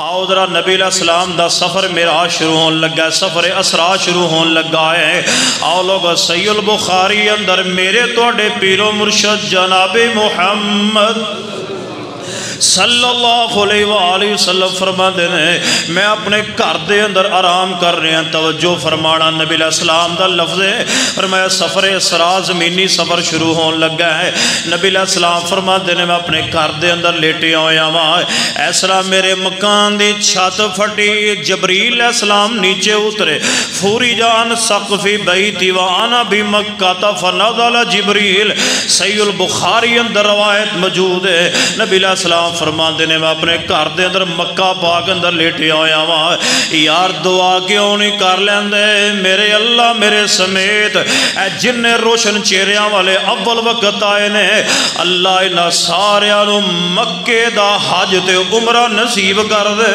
آؤ ذرا نبی علیہ السلام دا سفر معراج شروع ہون لگا ہے، سفر اسراء شروع ہون لگا ہے۔ آؤ لوگ صحیح البخاری اندر میرے توڑے پیر و مرشد جناب محمد صلی اللہ علیہ وآلہ وسلم فرما دینے میں اپنے گھر دے اندر آرام کر رہے ہیں۔ توجہ فرمانا، نبی علیہ السلام دا لفظ ہے، فرمایا سفر اسراء زمینی سفر شروع ہون لگا ہے۔ نبی علیہ السلام فرما دینے میں اپنے گھر دے اندر لیٹے ہویا وہاں، ایسا میرے مکان دی چھت پھٹی، جبریل علیہ السلام نیچے اترے، فوری جان سقفی بیتی وانا بھی مکہ فنزل جبریل۔ صحیح البخاری اندر روایت موجود ہے، نبی علیہ السلام فرما دینے میں اپنے گھر دے اندر مکہ پاک اندر لیٹے ہویا وہاں، یار دعا کیوں نہیں کر لیندے میرے اللہ میرے سمیت اے جن روشن چہریاں والے اول وقت آئے نے، اللہ انہاں ساریاں نو مکے دا حج تے عمرہ نصیب کر دے۔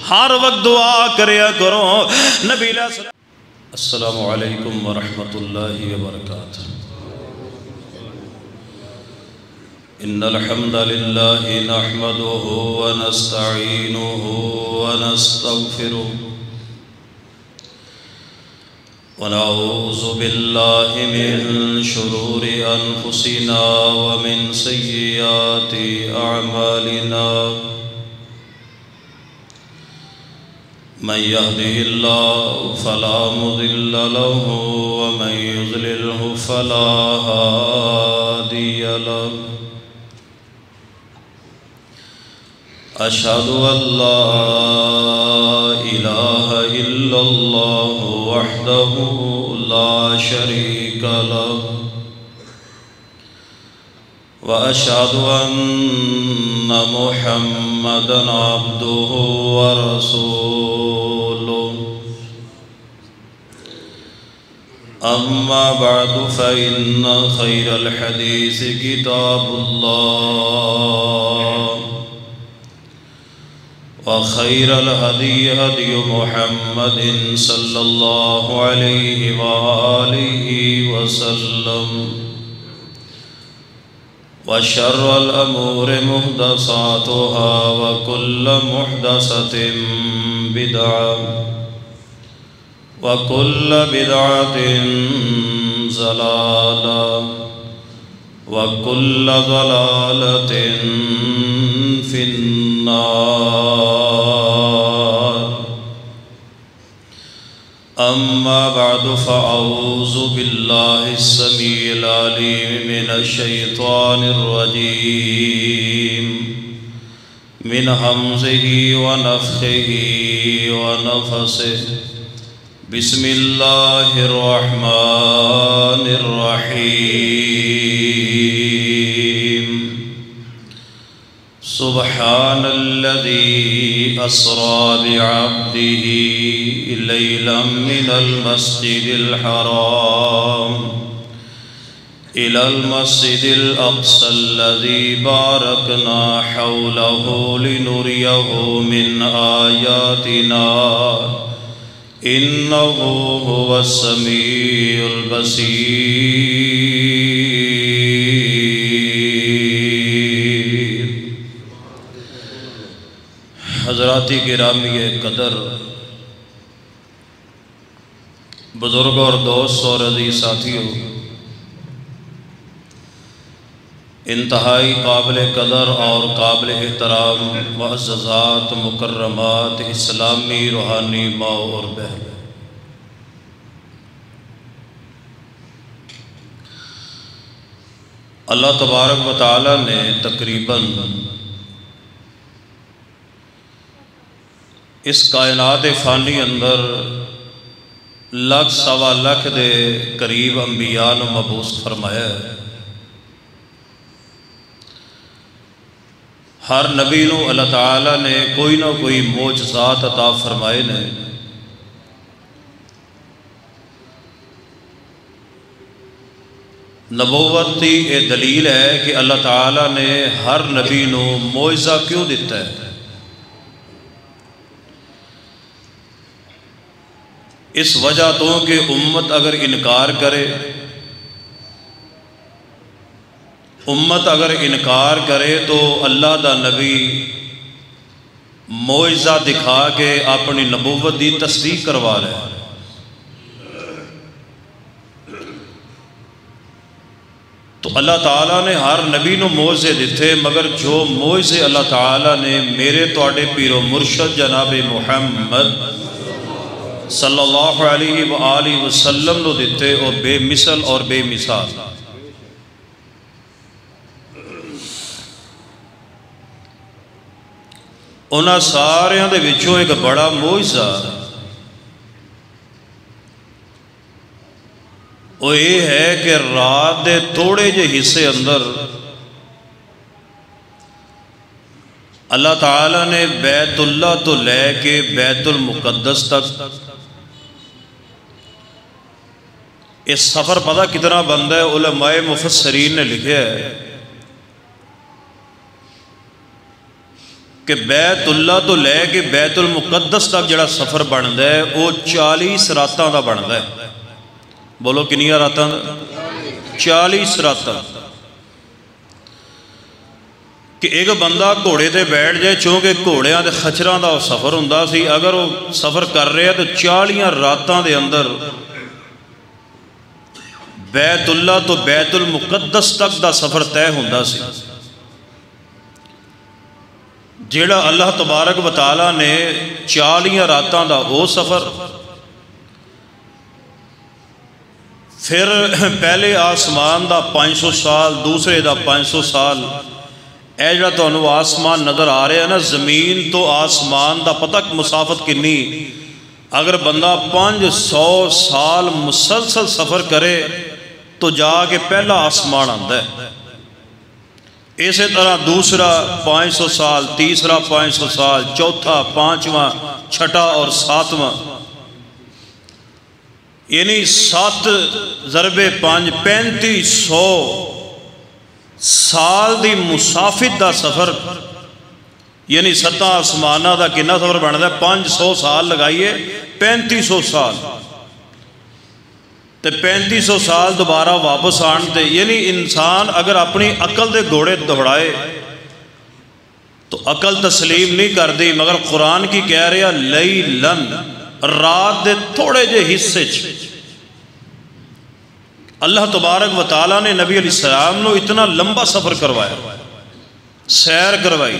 ہر وقت دعا کریا کرو۔ نبی علیہ السلام السلام علیکم ورحمۃ اللہ وبرکاتہ۔ ان الحمد للہ نحمده ونستعینه ونستغفره ونعوذ باللہ من شرور انفسنا ومن سیئات اعمالنا من يهده الله فلا مضل له ومن يضلله فلا هادي له أشهد أن لا إله إلا الله وحده لا شريك له وأشهد أن محمدًا عبده ورسوله أما بعد فإن خير الحديث كتاب الله وخير الهدي هدي محمد صلى الله عليه وآله وسلم وشر الأمور محدثاتها وكل محدثة بدعة وكل بدعة ضلالة وكل ضلالة في النار أما بعد فأعوذ بالله السميع العليم من الشيطان الرجيم من همزه ونفخه ونفسه بسم الله الرحمن الرحيم سبحان الذي أسرى بعبده ليلا من المسجد الحرام إلى المسجد الأقصى الذي باركنا حوله لنريه من آياتنا إنه هو السميع البصير۔ حضرات گرامی قدر، بزرگ اور دوست اور عزیز ساتھیوں، انتہائی قابل قدر اور قابل احترام معززات مکرمات اسلامی روحانی ماں اور بہن، اللہ تبارک و تعالی نے تقریباً اس کائنات فانی اندر لاکھ سوا لاکھ دے قریب انبیاء نو مبعوث فرمایا ہے۔ ہر نبی نو اللہ تعالیٰ نے کوئی نہ کوئی معجزات عطا فرمائے نے۔ نبوت کی یہ دلیل ہے کہ اللہ تعالیٰ نے ہر نبی نو معجزہ کیوں دیتا ہے؟ اس وجہ تو کہ امت اگر انکار کرے، امت اگر انکار کرے تو اللہ دا نبی معجزہ دکھا کے اپنی نبوت دی تصدیق کروا لے. تو اللہ تعالیٰ نے ہر نبی نو معجزے دیتے، مگر جو معجزے اللہ تعالیٰ نے میرے تواڈے پیر و مرشد جناب محمد صلی اللہ علیہ وآلہ وسلم نو دیتے وہ بے مثل اور بے مثال. انہاں ساریاں دے وچوں ایک بڑا معجزہ وہ یہ ہے کہ رات دے تھوڑے جے حصے اندر اللہ تعالیٰ نے بیت اللہ تو لے کے بیت المقدس تک اس سفر پتہ کتنا بندہ ہے. علماء مفسرین نے لکھا ہے کہ بیت اللہ تو لے کے بیت المقدس تک جڑا سفر بنتا ہے وہ 40 راتاں دا بنتا ہے. بولو کنیاں راتاں دا؟ 40 راتاں. کہ ایک بندہ گھوڑے تے بیٹھ جائے، چونکہ گھوڑیاں دے خچراں دا سفر ہوندا سی، اگر وہ سفر کر رہے ہیں تو 40 راتاں دے اندر بیت اللہ تو بیت المقدس تک دا سفر طے ہوندا سی. جیڑا اللہ تبارک و تعالیٰ نے 40 راتاں دا وہ سفر، پھر پہلے آسمان دا 500 سال، دوسرے دا 500 سال. اے جڑا تانوں آسمان نظر آ رہا ہے نا، زمین تو آسمان دا پتہ مسافت کنی. اگر بندہ 500 سال مسلسل سفر کرے تو جا کے پہلا آسمان آتا ہے. اسی طرح دوسرا 500 سال، تیسرا 500 سال، چوتھا، پانچواں، چھٹا اور ساتواں. یعنی 7 ضرب 5 3500 سال دی مسافت دا سفر. یعنی 7 آسمانہ دا کنا سفر بنتا ہے؟ 500 سال لگائیے، 3500 سال تے 3500 سال دوبارہ واپس آنتے. یعنی انسان اگر اپنی عقل دے گھوڑے دوڑائے تو عقل تسلیم نہیں کر دی. مگر قرآن کی کہہ رہا لیلن، رات دے تھوڑے جے حصے اللہ تبارک و تعالیٰ نے نبی علیہ السلام نو اتنا لمبا سفر کروایا، سیر کروائی.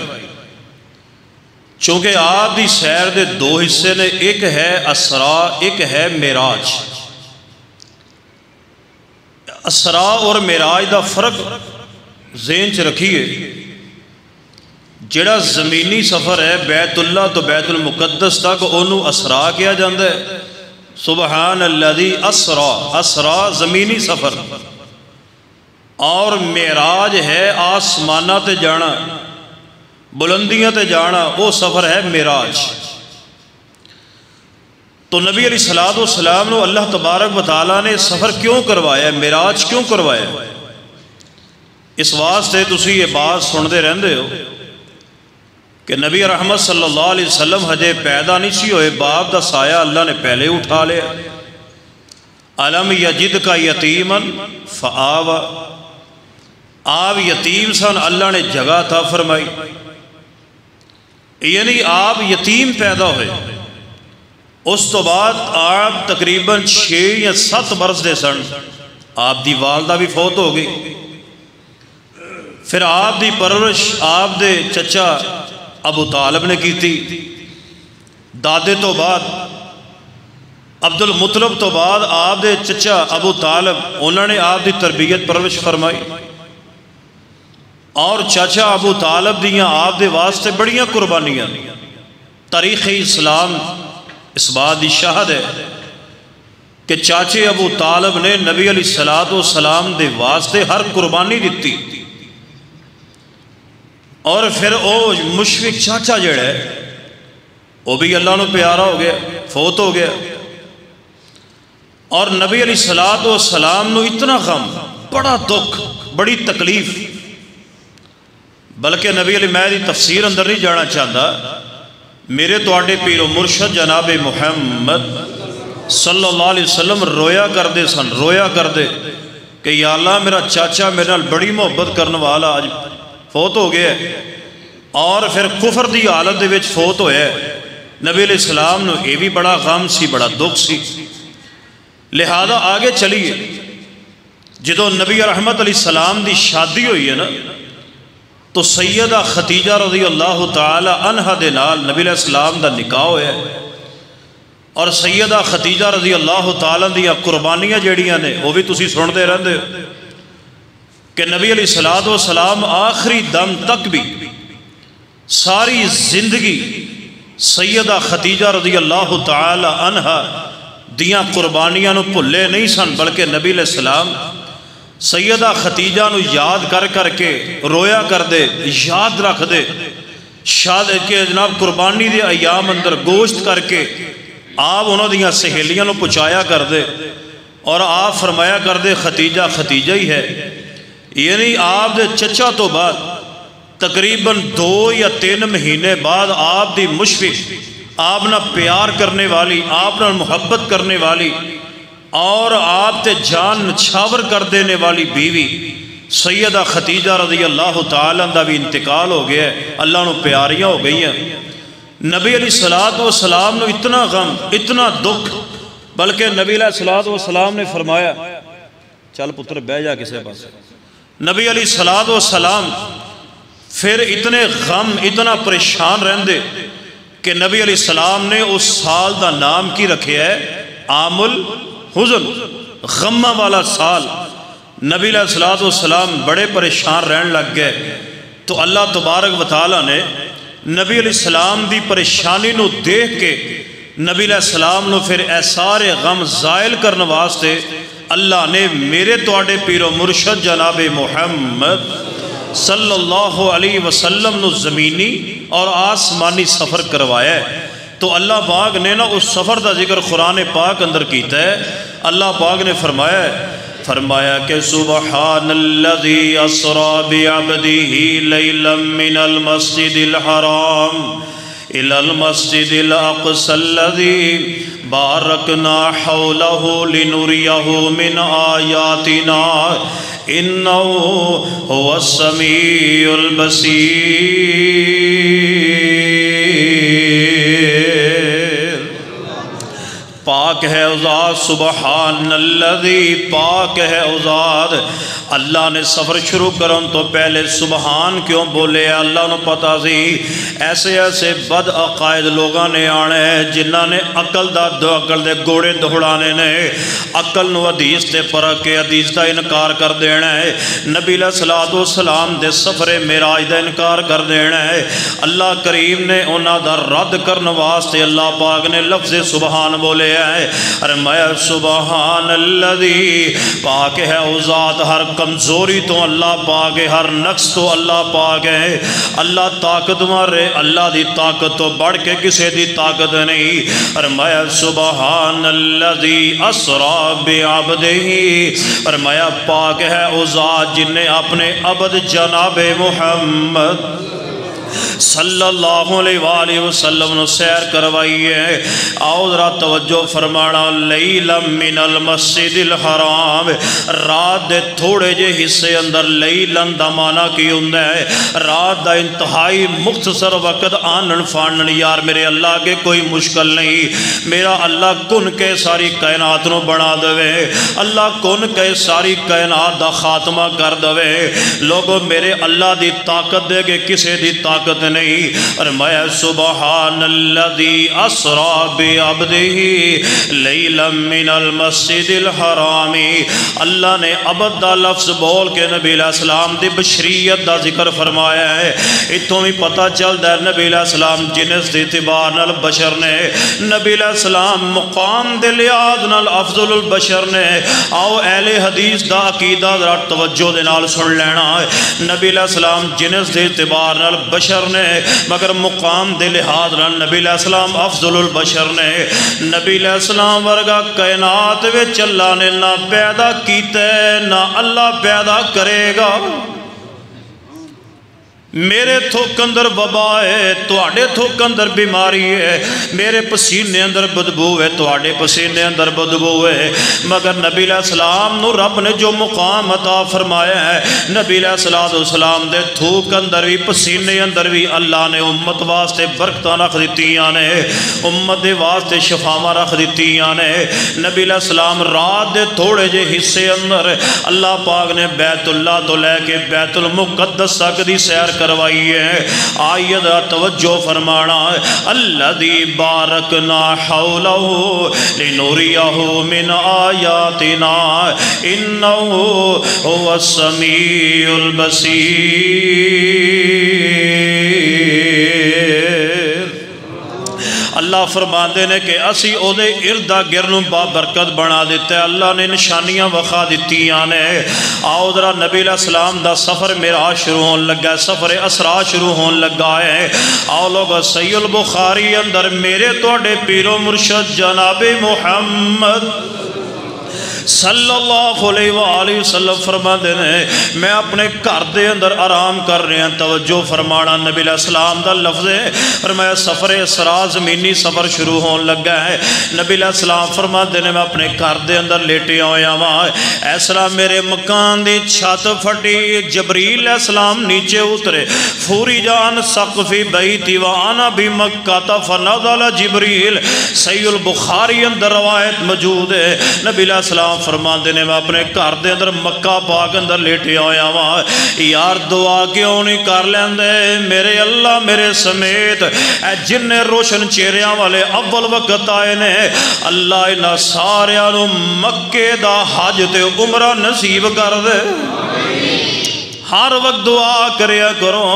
چونکہ آپ دی سیر دے 2 حصے نے، ایک ہے اسرا، ایک ہے معراج. اسرا اور معراج دا فرق ذہن چ رکھیے. جڑا زمینی سفر ہے بیت اللہ تو بیت المقدس تک، انہوں اسرا کیا جاندہ ہے. سبحان الذی اسرا، اسرا زمینی سفر. اور معراج ہے آسمانہ تے جانا، بلندیاں تے جانا، وہ سفر ہے معراج. تو نبی علیہ السلام نے اللہ تبارک و تعالیٰ نے سفر کیوں کروایا، معراج کیوں کروایا؟ اس واسطے تسی یہ بات سنتے رہندے ہو کہ نبی رحمت صلی اللہ علیہ وسلم ہجے پیدا نہیں سی ہوئے، باپ دا سایہ اللہ نے پہلے اٹھا لیا. الم یجد کا یتیمن فآوا، آپ یتیم سن، اللہ نے جگہ عطا فرمائی. یعنی آپ یتیم پیدا ہوئے. اس تو بعد آپ تقریباً 6 یا 7 برس دے سن، آپ دی والدہ بھی فوت ہو گئی. پھر آپ دی پرورش آپ دے چچا ابو طالب نے کی تھی. دادے تو بعد عبدالمطلب تو بعد آپ دے چچا ابو طالب، انہوں نے آپ دی تربیت پرورش فرمائی. اور چاچا ابو طالب دیاں آپ دے واسطے بڑیاں قربانیاں. تاریخ اسلام اس بات دی شاھد ہے کہ چاچے ابو طالب نے نبی علیہ السلام دے واسطے ہر قربانی دیتی. اور پھر وہ مشفق چاچا جڑا ہے وہ بھی اللہ نو پیارا ہو گیا، فوت ہو گیا. اور نبی علیہ السلام نو اتنا غم، بڑا دکھ، بڑی تکلیف. بلکہ نبی علیہ میں دی تفسیر اندر نہیں جانا چاہتا. میرے تواڈے پیر و مرشد جناب محمد صلی اللہ علیہ وسلم رویا کر دے سن، رویا کر دے کہ یا اللہ میرا چاچا میرے نال بڑی محبت کرنے والا آج فوت ہو گیا ہے. اور پھر کفر دی حالت دے وچ فوت ہویا ہے۔ نبی علیہ السلام نو یہ بھی بڑا غم سی، بڑا دکھ سی، لہذا آگے چلیے جدو نبی رحمت علیہ السلام دی شادی ہوئی ہے نا تو سیدہ خدیجہ رضی اللہ تعالی عنہ دے نال نبی علیہ السلام دا نکاح ہویا ہے، اور سیدہ خدیجہ رضی اللہ تعالیٰ دیا قربانیاں جڑیاں نے وہ بھی تسی سنتے رہندے ہو کہ نبی علیہ السلام آخری دم تک بھی ساری زندگی سیدہ خدیجہ رضی اللہ تعالی عنہ دیاں قربانیاں نو بھلے نہیں سن، بلکہ نبی علیہ السلام سیدہ خدیجہ نو یاد کر کر کے رویا کر دے، یاد رکھ دے، شاد کے جناب قربانی دے ایام اندر گوشت کر کے آپ انہوں دیاں سہیلیاں نو پچایا کر دے، اور آپ فرمایا کر دے خدیجہ خدیجہ ہی ہے، یعنی آپ دے چچا تو بعد تقریباً 2 یا 3 مہینے بعد آپ دی مشفق، آپ نہ پیار کرنے والی، آپ نہ محبت کرنے والی، اور آپ تے جان نچھاور کر دینے والی بیوی سیدہ خدیجہ رضی اللہ تعالیٰ عنہ بھی انتقال ہو گیا ہے، اللہ نو پیاریاں ہو گئی ہیں۔ نبی علیہ السلام نو اتنا غم، اتنا دکھ، بلکہ نبی علیہ السلام نے فرمایا چل پتر بہ جا کسے پاس۔ نبی علیہ السلام پھر اتنے غم، اتنا پریشان رہندے کہ نبی علیہ السلام نے اس سال دا نام کی رکھے ہے عام الحزن، غمہ والا سال۔ نبی علیہ السلام بڑے پریشان رہن لگ گئے، تو اللہ تبارک و تعالیٰ نے نبی علیہ السلام دی پریشانی نو دیکھ کے نبی علیہ السلام نو پھر سارے غم زائل کرنے واسطے اللہ نے میرے توڑے پیر و مرشد جناب محمد صلی اللہ علیہ وسلم نو زمینی اور آسمانی سفر کروایا ہے۔ تو اللہ پاک نے نا اس سفر دا ذکر قرآن پاک اندر کیتا ہے۔ اللہ پاک نے فرمایا کہ سبحان الذی اسری بعبدہ لیلا من المسجد الحرام الى المسجد الاقصى الذي باركنا حوله لنريه من آياتنا انه هو السميع البصير۔ پاک ہے ذات، سبحان الذی، پاک ہے ذات۔ اللہ نے سفر شروع کرن تو پہلے سبحان کیوں بولے؟ اللہ نے پتا سی ایسے ایسے بد عقائد لوگاں نے آنے ہیں جنہاں نے عقل دے گوڑے دوڑانے نے، عقل نو حدیث تے پرکھ کے حدیث دا انکار کر دینا ہے، نبی علیہ السلام دے سفر معراج دا انکار کر دینا ہے۔ اللہ کریم نے انہاں دا رد کرنے واسطے اللہ پاک نے لفظ سبحان بولے ہے۔ فرمایا سبحان الذی، پاک ہے او ذات، ہر کمزوری تو اللہ پاک ہے، ہر نقص تو اللہ پاک ہے۔ اللہ طاقت مارے، اللہ دی طاقت تو بڑھ کے کسی دی طاقت نہیں۔ فرمایا سبحان الذی اسری بعبدہ، فرمایا پاک ہے او ذات جن نے اپنے عبد جناب محمد صلی اللہ علیہ وآلہ وسلم نے سیر کروائی ہے۔ آؤ ذرا توجہ فرمانا، لیلا من المسجد الحرام، رات دے تھوڑے جے حصے اندر لیلن دا معنی کی ہوندہ ہے رات دا انتہائی مختصر وقت آنن فانن۔ یار میرے اللہ کے کوئی مشکل نہیں، میرا اللہ کن کے ساری کائنات نو بنا دوے، اللہ کن کے ساری کائنات دا خاتمہ کر دوے۔ لوگوں میرے اللہ دی طاقت دے کے کسے دی طاقت نہیں۔ فرمایا سبحان الذی اسری بعبدہ لیلا من المسجد الحرام۔ اللہ نے عبد دا لفظ بول کے نبی علیہ السلام دی بشریت دا ذکر فرمایا ہے۔ اتوں بھی پتہ چلتا ہے نبی علیہ السلام جنس دی اعتبار نال بشر نے، نبی علیہ السلام مقام دے لحاظ نال افضل البشر نے۔ آؤ اہل حدیث دا عقیدہ ذرا توجہ دے نال سن لینا ہے۔ نبی علیہ السلام جنس دی اعتبار نال بشر نے، مگر مقام دے لحاظ نال نبی علیہ السلام افضل البشر نے۔ نبی علیہ السلام ورگا کائنات وچ اللہ نے نہ پیدا کیتا ہے نہ اللہ پیدا کرے گا۔ میرے تھوک اندر وبا ہے، تواڈے تھوک اندر بیماری ہے، میرے پسینے اندر بدبو ہے، تواڈے پسینے اندر بدبو ہے۔ مگر نبی علیہ السلام نو رب نے جو مقام عطا فرمایا ہے، نبی علیہ السلام دے تھوک اندر بھی پسینے اندر بھی اللہ نے امت واسطے برکتاں رکھ دتیاں نے، امت دے واسطے شفاواں رکھ دتیاں نے۔ نبی علیہ السلام رات دے تھوڑے جے حصے اندر اللہ پاک نے بیت اللہ تو لے کے بیت المقدس تک دی سیر کروائی ہے۔ آئیے ذرا توجہ فرمانا، الذی بارکنا حولہ لنوریہ من آیاتنا انہ هو السمیع البصیر۔ اللہ فرماندے نے کہ اسی او دے اردا گرنوں بابرکت بنا دیتے، اللہ نے نشانیاں وخا دیتیاں نے۔ آؤ ذرا نبی علیہ السلام دا سفر معراج شروع ہون لگا ہے، سفر اسراء شروع ہون لگا ہے۔ آؤ لوگ صحیح البخاری اندر میرے توڑے پیر و مرشد جناب محمد صلی اللہ علیہ وآلہ وسلم فرما دینے، میں اپنے گھر دے اندر آرام کر رہے ہیں۔ توجہ فرمانا، نبی علیہ السلام دا لفظ ہے، فرمایا سفر اسراء زمینی سفر شروع ہون لگا ہے۔ نبی علیہ السلام فرما دینے، میں اپنے گھر دے اندر لیٹے ہویا وہاں، ایسا میرے مکان دی چھت پھٹی، جبریل علیہ السلام نیچے اترے، فوری جان سقفی بیتی وانا بھی مکہ فنزل جبریل۔ صحیح البخاری اندر روایت موجود ہے، نبی علیہ السلام فرما دینے، میں اپنے گھر دے اندر مکہ پاک اندر لیٹے ہویا وہاں، یار دعا کیوں نہیں کر لیندے میرے اللہ میرے سمیت اے جن روشن چہریاں والے اول وقت آئے نے، اللہ انہاں ساریاں نو مکے دا حج تے عمرہ نصیب کر دے۔ ہر وقت دعا کریا کرو۔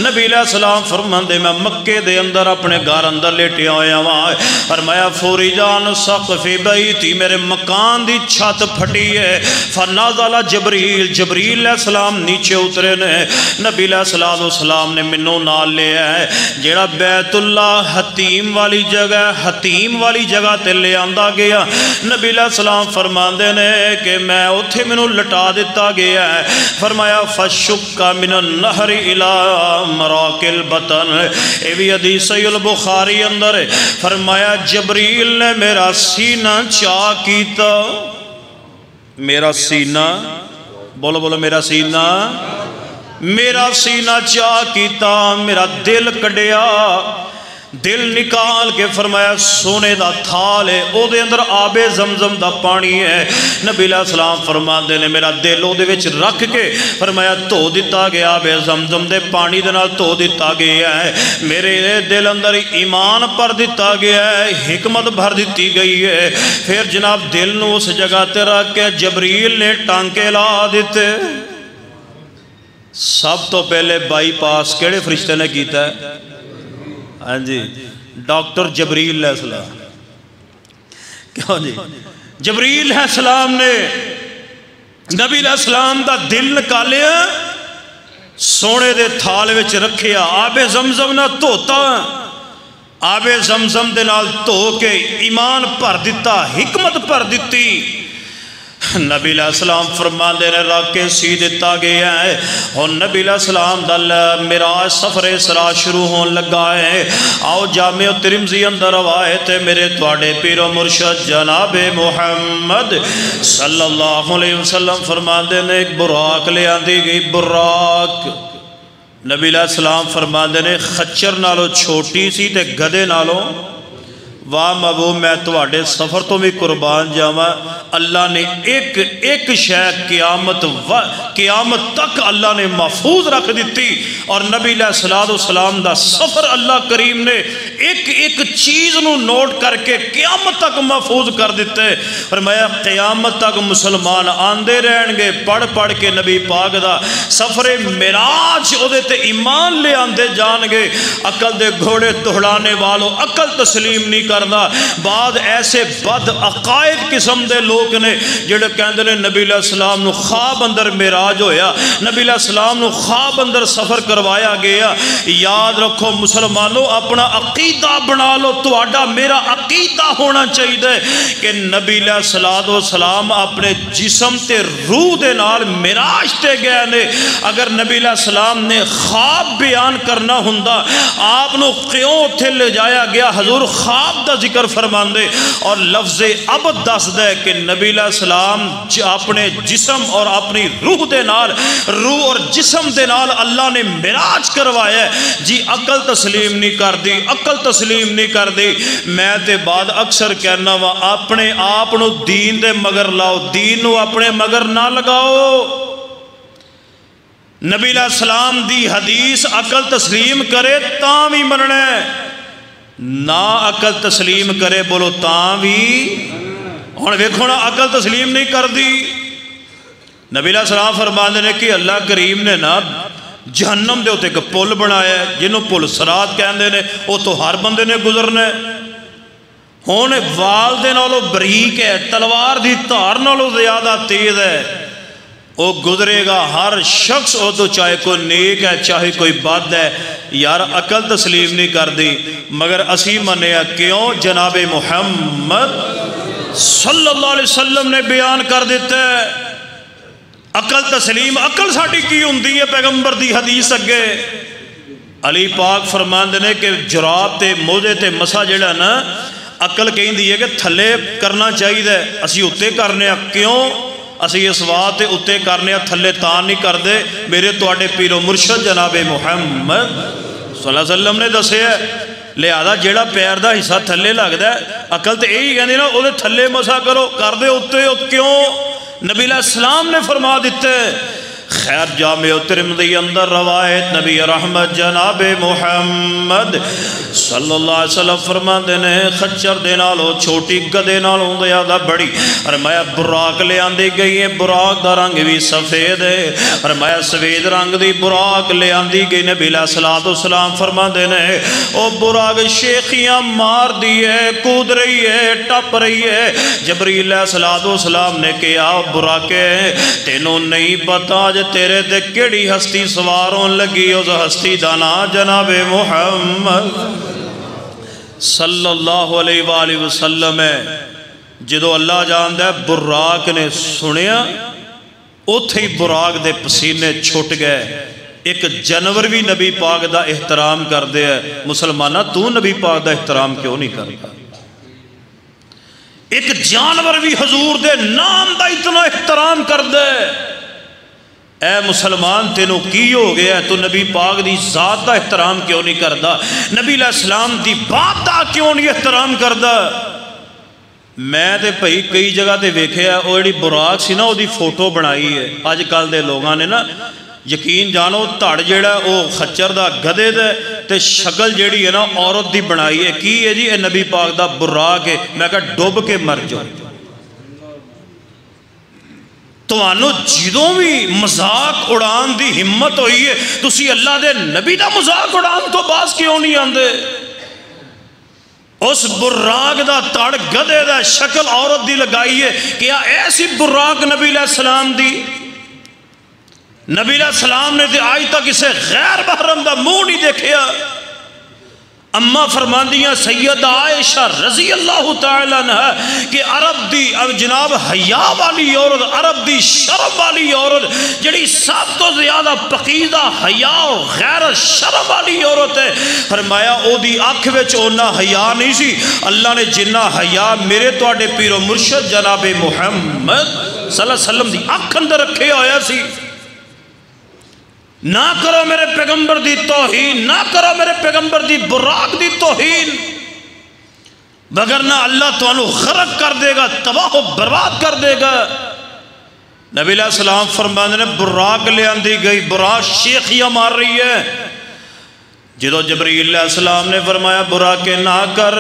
نبی علیہ السلام فرماندے، میں مکے دے اندر اپنے گھر اندر لیٹے ہویا وہاں، فرمایا فوری جان سقفی بیتی، میرے مکان دی چھت پھٹی ہے، فنزل جبریل، جبریل علیہ السلام نیچے اترے نے۔ نبی علیہ السلام نے منو نال لیا ہے، جیڑا بیت اللہ حتیم والی جگہ، حتیم والی جگہ تے لے آندا گیا۔ نبی علیہ السلام فرماندے نے کہ میں اتھے منو لٹا دیتا گیا ہے، فرمایا شکا من النہر الى مراک البطن۔ اے بھی حدیث صحیح البخاری اندر ہے، فرمایا جبریل نے میرا سینہ چاک کیتا، میرا سینہ، بولو بولو میرا سینہ، میرا سینہ چاک کیتا، میرا دل کڈیا، دل نکال کے فرمایا سونے دا تھال ہے، او دے اندر آب زمزم دا پانی ہے۔ نبی علیہ السلام فرماندے نے میرا دل او دے وچ رکھ کے فرمایا دھو دیتا گیا، آب زمزم دے پانی دے نال دھو دیتا گیا ہے، میرے دل اندر ایمان پر دیتا گیا ہے، حکمت بھر دیتی گئی ہے۔ پھر جناب دل نو اس جگہ تے رکھ کے جبریل نے ٹانکے لا دیتے۔ سب تو پہلے بائی پاس کیڑے فرشتے نے کیتا ہے؟ ہاں جی، ڈاکٹر جبریل علیہ السلام۔ کیوں جی؟ جبریل علیہ السلام نے نبی علیہ السلام دا دل نکالیا، سونے دے تھال وچ رکھیا، آب زمزم نہ دھوتا، آب زمزم دے نال دھو کے ایمان پر دیتا، حکمت پر دیتی۔ نبی علیہ السلام فرماندے نے رکھ کے سی دیتا گیا ہے، اور نبی علیہ السلام دا معراج سفر اسراء شروع ہون لگا ہے۔ آؤ جامع ترمذی اندر روایت ہے، میرے تواڈے پیر و مرشد جناب محمد صلی اللہ علیہ وسلم فرماندے نے ایک براق لے آندی گئی، براق نبی علیہ السلام فرماندے نے خچر نالو چھوٹی سی تے گدے نالو، واہ مبو میں تواڈے سفر تو بھی قربان جاواں، اللہ نے ایک شے قیامت تک اللہ نے محفوظ رکھ دیتی، اور نبی علیہ السلام دا سفر اللہ کریم نے ایک چیز نو نوٹ کر کے قیامت تک محفوظ کر دیتے۔ فرمایا قیامت تک مسلمان آندے رہن گے، پڑھ کے نبی پاک دا سفر معراج او دے تے ایمان لے آندے جان گے۔ عقل دے گھوڑے دوڑانے والوں عقل تسلیم نہیں کر کردا. بعد ایسے بد عقائد قسم دے لوگ نے جڑے کہندے نے نبی علیہ السلام نو خواب اندر معراج ہویا, نبی علیہ السلام نو خواب اندر سفر کروایا گیا. یاد رکھو مسلمانوں, اپنا عقیدہ بنا لو. تہاڈا میرا عقیدہ ہونا چاہیے کہ نبی علیہ السلام اپنے جسم تے روح دے نال معراج تے گئے نے. اگر نبی علیہ السلام نے خواب بیان کرنا ہوندا, آپ نو کیوں اتھے لے جایا گیا؟ حضور خواب دا ذکر فرماندے اور لفظ عبد دس دے کہ نبی علیہ السلام اپنے جسم اور اپنی روح دے نال, روح اور جسم دے نال اللہ نے معراج کروایا ہے. جی عقل تسلیم نہیں کر دی, عقل تسلیم نہیں کر دی. میں تے بعد اکثر کہنا وا اپنے آپ نو دین دے مگر لاؤ, دین نو اپنے مگر نہ لگاؤ. نبی علیہ السلام دی حدیث عقل تسلیم کرے تاں بھی مننا ہے, نہ عقل تسلیم کرے بولو تاں بھی. ہن ویکھو نا عقل تسلیم نہیں کر دی. نبی علیہ السلام فرماندے نے کہ اللہ کریم نے نا جہنم دے ہوتے ایک پل بنایا ہے جنہوں پل صراط کہندے نے, وہ تو ہر بندے نے گزرنا ہے. ہن وال دے نالوں بریک ہے, تلوار دی دھار نالوں زیادہ تیز ہے, وہ گزرے گا ہر شخص, وہ تو چاہے کوئی نیک ہے چاہے کوئی بد ہے. یار عقل تسلیم نہیں کر دی, مگر اسی منیا کیوں؟ جناب محمد صلی اللہ علیہ وسلم نے بیان کر دیتا ہے. عقل تسلیم, عقل ساڑی کی ہوندی ہے پیغمبر دی حدیث اگے. علی پاک فرماندے نے کہ جراب تے موزے تے مسا جڑا نا عقل کہیں دی ہے کہ تھلے کرنا چاہیے, اسی اتے کرنے کیوں؟ اسی اس وات اتے کرنے تھلے تان نہیں کر دے. میرے تواڈے پیر و مرشد جناب محمد صلی اللہ علیہ وسلم نے دسے ہے, لہذا جیڑا پیر دا حصہ تھلے لگدا ہے عقل تے یہی کہندی نا او دے تھلے مسا کرو, کر دے اتے. کیوں؟ نبی علیہ السلام نے فرما دیتے. خیر جامع ترمذی اندر روایت نبی رحمت جناب محمد صلی اللہ علیہ وسلم فرماندے نے خچر دے نالوں چھوٹی گدے نالوں زیادہ بڑی فرمایا براق لے آندی گئی ہے, براق دا رنگ بھی سفید ہے. فرمایا سفید رنگ دی براق لے آندی گئی. نبی علیہ السلام فرماندے نے او براق شیخیاں مار دی ہے, کود رہی ہے, ٹپ رہی ہے. جبریل علیہ السلام نے کہا براقے تینوں نہیں پتا تیرے تے کیڑی ہستی سواروں لگی, اس ہستی دانا جناب محمد صلی اللہ علیہ وآلہ وسلم ہے. جدو اللہ جاندہ ہے براق نے سنیا اتھے ہی براق دے پسینے چھوٹ گئے. ایک جانور بھی نبی پاک دا احترام کر دے ہے. مسلمانہ تو نبی پاک دا احترام کیوں نہیں کرتا؟ ایک جانور بھی حضور دے نام دا اتنا احترام کر دے. اے مسلمان تینوں کی ہو گیا ہے؟ تو نبی پاک دی ذات دا احترام کیوں نہیں کردا؟ نبی علیہ السلام دی بات دا کیوں نہیں احترام کردا؟ میں تے بھئی کئی جگہ تے ویکھے ہے وہ جڑی براق سی نا وہ دی فوٹو بنائی ہے. آج کل دے لوگاں نے نا یقین جانو تھڑ جیڑا وہ خچر دا گدے دے تے شکل جیڑی ہے نا عورت دی بنائی ہے. کی ہے جی؟ اے نبی پاک دا براق ہے. میں کہا ڈوب کے مر جاؤ. تو آنو جدوں بھی مذاق اڑان دی ہمت ہوئی ہے تسی اللہ دے نبی دا مذاق اڑان تو باز کیوں نہیں آندے؟ اس براق دا تڑ گدے دا شکل عورت دی لگائی ہے. کیا ایسی براق نبی علیہ السلام دی؟ نبی علیہ السلام نے آج تک اسے غیر محرم دا منہ نہیں دیکھیا. اما فرماندیاں سیدہ عائشہ رضی اللہ تعالیٰ عنہ کہ عرب دی جناب حیا والی عورت, عرب دی شرم والی عورت جڑی سب تو زیادہ پقیدہ حیا اور غیرت شرم والی عورت ہے, فرمایا او دی آنکھ وچ اونا حیا نہیں سی. اللہ نے جنہ حیا میرے تواڈے پیر و مرشد جناب محمد صلی اللہ علیہ وسلم دی آنکھ اندر رکھے ہویا سی. نہ کرو میرے پیغمبر دی توہین, نہ کرو میرے پیغمبر دی براق دی توہین, وگرنہ اللہ تو انہوں غرق کر دے گا, تباہ و برباد کر دے گا. نبی علیہ السلام فرمانے نے براق لے آندی گئی, براق شیخیاں مار رہی ہے. جدو جبریل علیہ السلام نے فرمایا براق نہ کر,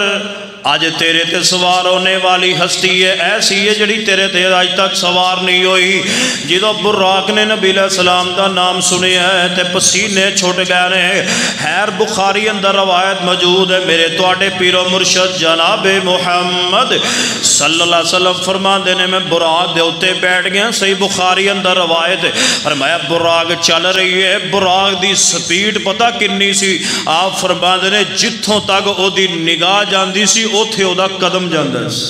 آج تیرے تے سوار ہونے والی ہستی ہے ایسی ہے جڑی تیرے تے آج تک سوار نہیں ہوئی. جدو براق نے نبی علیہ السلام دا نام سنیا ہے تے پسینے چھوٹ گئے نے. خیر بخاری اندر روایت موجود ہے میرے تواڈے پیر و مرشد جناب محمد صلی اللہ علیہ وسلم فرماندے نے میں براق دے اوتے بیٹھ گیا. صحیح بخاری اندر روایت ہے فرمایا براق چل رہی ہے. براق دی سپیڈ پتہ کنی سی؟ آپ فرماندے نے جتھوں تک او دی نگاہ جاندی سی اوتھے او دا قدم جاندا سی.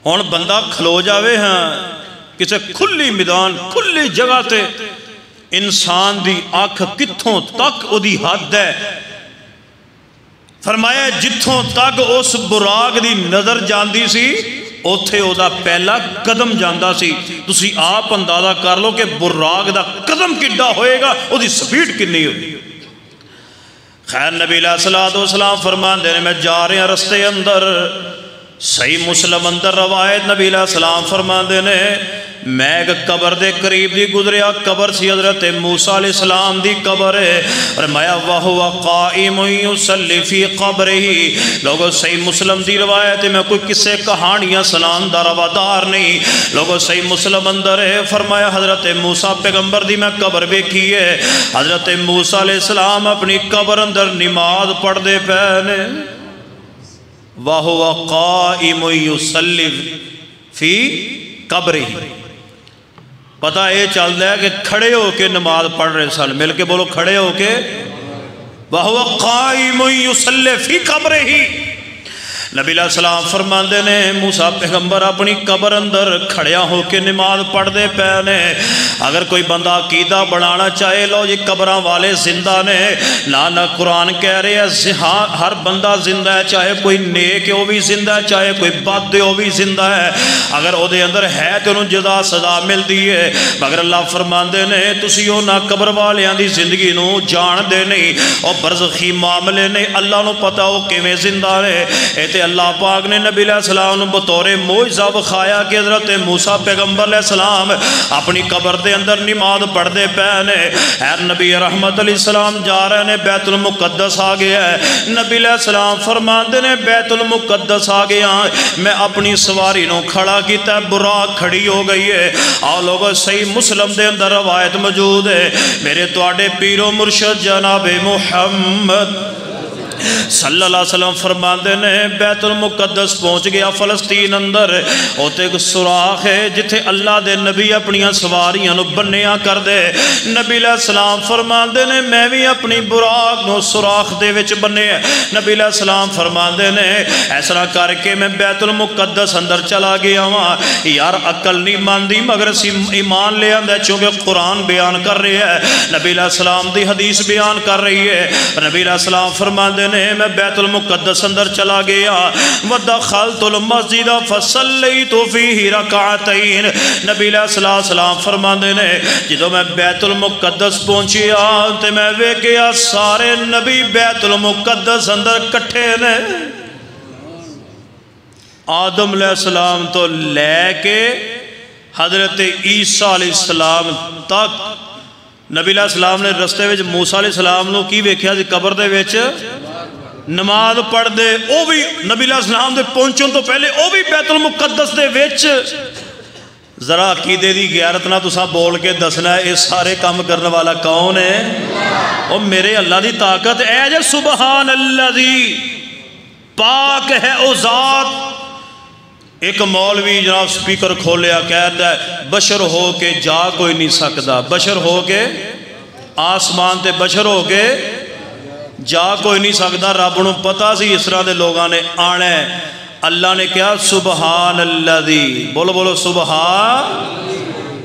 ہن بندہ کھلو جاوے ہاں کسے کھلی میدان کھلی جگہ تے انسان دی آنکھ کتھوں تک او دی حد ہے. فرمایا جتھوں تک اس براق دی نظر جاندی سی اوتھے او دا پہلا قدم جاندا سی. تسی آپ اندازہ کر لو کہ براق دا قدم کڈا ہوئے گا او دی سپیڈ کنی ہوئی. خیر نبی علیہ السلام فرماندے نے میں جا رہے ہیں رستے اندر. صحیح مسلم اندر روایت نبی علیہ السلام فرماندے نے میں ایک قبر دے قریب دی گزریا. قبر سی حضرت موسیٰ علیہ السلام دی قبر ہے. فرمایا وَهُوَ قَائِمٌ يُصَلِّ فِي قَبْرِهِ. لوگو صحیح مسلم دی روایت ہے میں کوئی کسے کہانیاں سنان دا روادار نہیں. لوگو صحیح مسلم اندر ہے فرمایا حضرت موسیٰ پیغمبر دی میں قبر بیکھی ہے. حضرت موسیٰ علیہ السلام اپنی قبر اندر نماز پڑھ دے پہنے. وَهُوَ قَائِمٌ يُصَلِّ فِي قَبْرِهِ. پتہ یہ چل رہا ہے کہ کھڑے ہو کے نماز پڑھ رہے سن. مل کے بولو کھڑے ہو کے. وَهُوَ قَائِمٌ يُصَلِّ فِي قَبْرِهِ. نبی علیہ السلام فرماندے نے موسیٰ پیغمبر اپنی قبر اندر کھڑیا ہو کے نماز پڑھ دے پہنے. اگر کوئی بندہ عقیدہ بڑھانا چاہے لو جی قبراں والے زندہ نے. نہ قرآن کہہ رہے ہیں ہر بندہ زندہ ہے. چاہے کوئی نیک ہے وہ بھی زندہ ہے چاہے کوئی بد ہے وہ بھی زندہ ہے. اگر وہ دے اندر ہے تو انہوں جزا سزا ملتی ہے. مگر اللہ فرماندے نے تسی نہ قبر والیاں دی زندگی نو جان دے نہیں. اور برزخی معاملے نے اللہ نو پتا ہو کیویں زندہ رہے. اللہ پاک نے نبی علیہ السلام بطور معجزہ بخایا کہ حضرت موسیٰ پیغمبر علیہ السلام اپنی قبر دے اندر نماز پڑھ دے پہنے. اے نبی رحمت علیہ السلام جا رہے نے بیت المقدس آ گیا ہے. نبی علیہ السلام فرماندے نے بیت المقدس آ گیا میں اپنی سواری نو کھڑا کیتا ہے. براق کھڑی ہو گئی ہے. آؤ لوگو صحیح مسلم دے اندر روایت موجود ہے میرے تواڈے پیر و مرشد جناب محمد صلی اللہ علیہ وسلم فرماندے نے بیت المقدس پہنچ گیا فلسطین اندر. اوتے ایک سوراخ ہے جتھے اللہ دے نبی اپنی سواریاں نو بنیا کر دے. نبی علیہ السلام فرماندے نے میں بھی اپنی براق نو سوراخ دے وچ بنے. نبی علیہ السلام فرماندے نے ایسا کر کے میں بیت المقدس اندر چلا گیا ہاں. یار عقل نہیں ماندی مگر اسی ایمان لے آندا چونکہ قرآن بیان کر رہی ہے نبی علیہ السلام دی حدیث بیان کر رہی ہے. نبی علیہ السلام فرماندے میں بیت المقدس اندر چلا گیا. ودخلت المسجد فصلیت فیہ رکعتین. نبی علیہ السلام فرماندے نے جدو میں بیت المقدس پہنچیا تے میں ویکھیا سارے نبی بیت المقدس اندر کٹھے نے. آدم علیہ السلام تو لے کے حضرت عیسیٰ علیہ السلام تک نبی علیہ السلام نے رستے وچ موسیٰ علیہ السلام نو کی ویکھیا سی قبر دے وچ نماز پڑھ دے. او بھی نبی علیہ السلام دے پہنچوں تو پہلے او بھی بیت المقدس دے وچ. ذرا عقیدے دی غیرت نہ تساں بول کے دسنا ہے یہ سارے کام کرنے والا کون ہے؟ او میرے اللہ دی طاقت اے جے سبحان الذی پاک ہے او ذات. ایک مولوی جناب سپیکر کھولیا کہتا ہے بشر ہو کے جا کوئی نہیں سکتا. بشر ہو کے آسمان تے بشر ہو کے جا کوئی نہیں سکتا. رب نو پتا سی اس طرح دے لوگاں نے آنا ہے. اللہ نے کہا سبحان الذی. بولو بولو سبحان.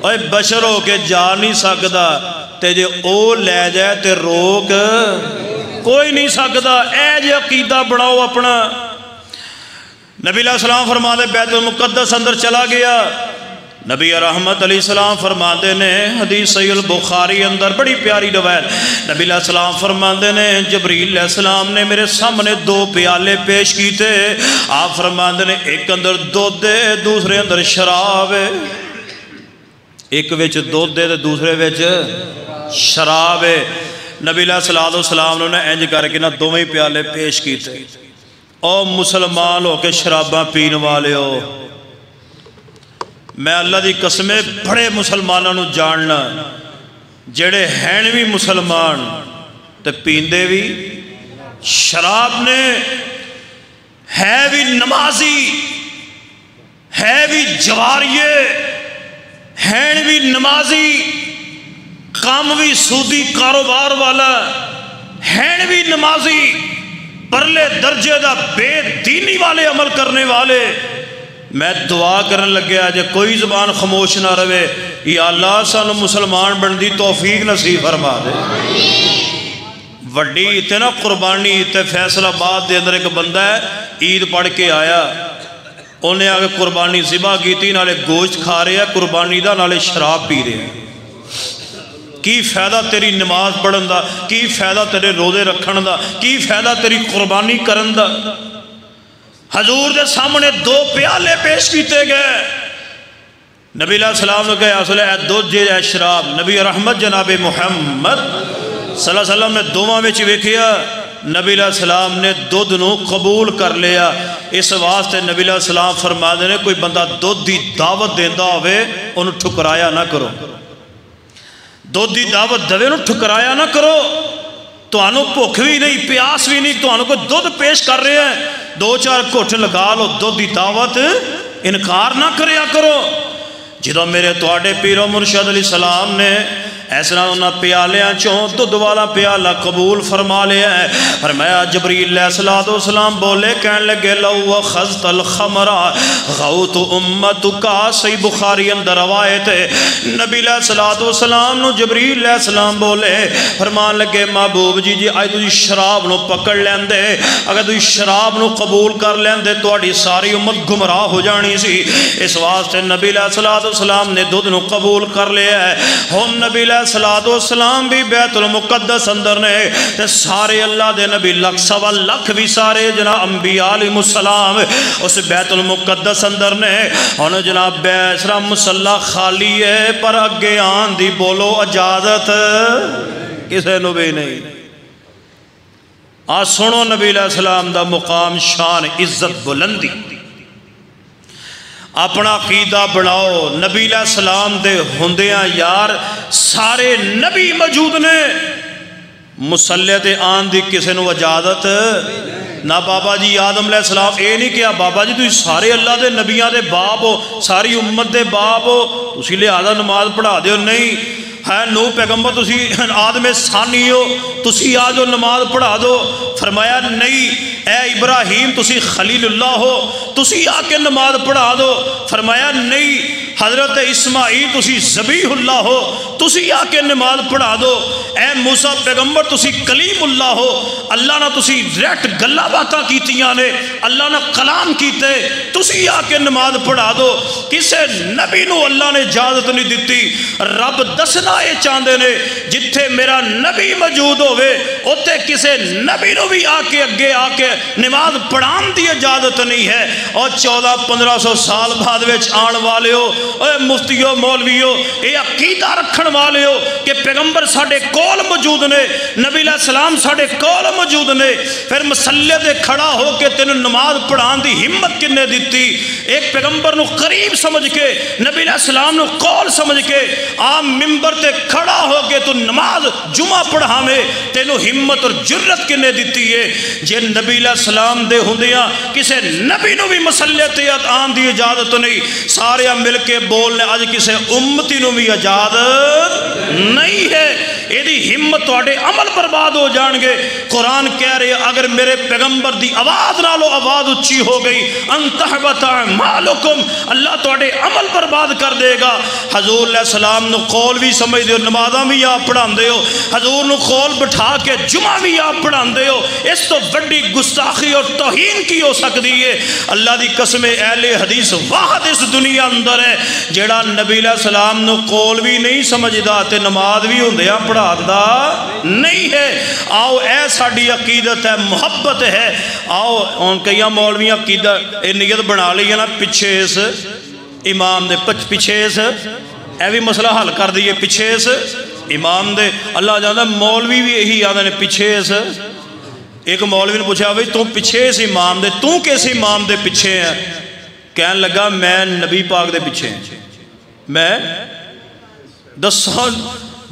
اوے بشر ہو کے جا نہیں سکتا تے جے او لے جائے تے روک کوئی نہیں سکتا. اے جے عقیدہ بڑھاؤ اپنا. نبی علیہ السلام فرماتے بیت المقدس اندر چلا گیا. نبی رحمت علیہ السلام فرماتے نے حدیث صحیح البخاری اندر بڑی پیاری روایت. نبی علیہ السلام فرماتے نے جبریل علیہ السلام نے میرے سامنے 2 پیالے پیش کیتے. آپ فرماتے نے ایک اندر دودھ ہے دوسرے اندر شراب ہے. ایک وچ دودھ ہے دوسرے وچ شراب ہے. نبی علیہ السلام نے انج کر کے نہ 2 پیالے پیش کیتے. او مسلمان ہو کے شراباں پین والے ہو، میں اللہ دی قسمیں بڑے مسلمانوں نو جاننا جڑے ہیں بھی مسلمان تے پیندے بھی شراب نے، ہے بھی نمازی، ہے بھی جواریے، ہیں بھی نمازی، کام بھی سودی کاروبار والا، ہیں بھی نمازی، پرلے درجے دا بے دینی والے عمل کرنے والے. میں دعا کرن لگے آج کوئی زبان خاموش نہ رہے، یا اللہ سانو مسلمان بن دی توفیق نصیب فرما دے. وڈی تے نا قربانی تے فیصل آباد دے اندر ایک بندہ ہے عید پڑھ کے آیا، انہیں آگے قربانی ذبح کی تھی، نالے گوشت کھا رہے ہیں قربانی دا، نالے شراب پی رہے ہیں. کی فائدہ تیری نماز پڑھن دا، کی فائدہ تیرے روزے رکھن دا، کی فائدہ تیری قربانی کرن دا. حضور دے سامنے 2 پیالے پیش کیتے گئے. نبی علیہ السلام نے کہا اصل ہے دودھ جے ہے شراب. نبی رحمت جناب محمد صلی اللہ علیہ وسلم نے دوواں وچ ویکھیا، نبی علیہ السلام نے دودھ نو قبول کر لیا. اس واسطے نبی علیہ السلام فرماتے ہیں کوئی بندہ دودھ دی دعوت دیندا ہوئے انہوں ٹھکرایا نہ کرو، دودھ دی دعوت دوے نو ٹھکرایا نہ کرو. تو انہوں بھوک بھی نہیں، پیاس بھی نہیں، تو انہوں کو دودھ پیش کر رہے ہیں 2-4 گھٹ لگا لو، دودھ دی دعوت انکار نہ کریا کرو. جدو میرے تواڈے پیر و مرشد علیہ السلام نے ایسا انہاں پیالیاں چوں دودھ والا پیالہ قبول فرما لیا ہے. فرمایا جبریل علیہ السلام بولے کہنے لگے لو اخذت الخمر غوت امتک. صحیح بخاری اندر روایت ہے نبی علیہ السلام نو جبریل علیہ السلام بولے فرمان لگے محبوب جی اج تسی شراب نو پکڑ لیندے، اگر تسی شراب نو قبول کر لیندے تہاڈی ساری امت گمراہ ہو جانی سی. اس واسطے نبی علیہ السلام نے دودھ نو قبول کر لیا ہے. ہن نبی علیہ السلام بھی بیت المقدس اندر نے تے سارے اللہ دے نبی لکھ سوا لکھ بھی سارے جناب انبیاء علیہ السلام اس بیت المقدس اندر نے. ہن جناب بیسرا مصلی خالی ہے پر اگے آن دی بولو اجازت کسے نو بھی نہیں. سنو نبی علیہ السلام دا مقام، شان، عزت، بلندی. اپنا عقیدہ بناؤ. نبی علیہ السلام دے ہوندیاں یار سارے نبی موجود نے، مصلی تے آن دی کسے نو اجازت نہ. بابا جی آدم علیہ السلام اے نہیں کہا بابا جی تسی سارے اللہ دے نبیاں دے باپ ہو، ساری امت دے باپ ہو، تسی لہذا نماز پڑھا دیو. نہیں ہے نو پیغمبر تسی آدم ثانی ہو، تسی آجو نماز پڑھا دو. فرمایا نہیں اے ابراہیم تسی خلیل اللہ ہو، تسی آ کے نماز پڑھا دو. فرمایا نہیں حضرت اسماعیل تسی ذبیح اللہ ہو، تسی آ کے نماز پڑھا دو. اے موسیٰ پیغمبر تسی کلیم اللہ ہو، اللہ نے تسی ریٹ گلہ باتاں کیتیاں نے، اللہ نے کلام کیتے، تسی آ کے نماز پڑھا دو. کسے نبی نو اللہ نے اجازت نہیں دیتی. رب دسنا اے چاندے نے جتھے میرا نبی موجود ہوئے اوتے کسے نبی نو بھی آ کے نماز پڑھان دی اجازت نہیں ہے. اور 1400-1500 سال بعد وچ آن والے ہو، اے مفتیو مولویو اے عقیدہ رکھن والے ہو کہ پیغمبر ساڑھے کول موجود نے، نبی علیہ السلام ساڑھے کول موجود نے، پھر مسلح دے کھڑا ہو کے تینوں نماز پڑھان دی ہمت کنے دیتی. ایک پیغمبر نو قریب سمجھ کے، نبی علیہ السلام نو کول سمجھ کے عام ممبر تے کھڑا ہو کے تو نماز جمعہ پڑھا میں تینوں ہمت اور جرت کنے دیتی ہے. جے نبی علیہ السلام دے ہوندیاں کسے نبی نو بھی مسلح تے آن دی اجازت نہیں. سارے مل کے بولنے آج کسے امتی نو بھی اجازت نہیں ہے. یہ دی ہمت توڑے عمل برباد ہو جان گے. قرآن کہہ رہے اگر میرے پیغمبر دی آواز نالو آواز اچھی ہو گئی انتحبت اعمالکم، اللہ توڑے عمل برباد کر دے گا. حضور علیہ السلام نو قول بھی سمجھ دے ہو، نمازاں بھی آپ پڑھان دے ہو، حضور نو قول بٹھا کے جمعہ بھی آپ پڑھان دے ہو. اس تو بڑی گستاخی اور توہین کی ہو سکتی ہے. اللہ دی قسم اہل حدیث واحد اس دنیا اندر ہے جیڑا نبی علیہ السلام نو قول بھی نہیں سمجھدا تے نماز بھی ہوندیاں پڑھا دا نہیں ہے. آؤ اے ساڑی عقیدت ہے، محبت ہے. آؤ ان کئیاں مولویاں عقیدہ نیت بنا لی ہے نا پیچھے اس امام دے پیچھے اس اے بھی مسئلہ حل کر دیئے پیچھے اس امام دے. اللہ جاندہ مولوی بھی یہی آدھے نے پیچھے اس ایک مولوی نے پوچھا بھئی تو پیچھے اس امام دے تو کس امام دے پیچھے ہیں؟ کہنے لگا میں نبی پاک دے پیچھے ہیں. میں دساں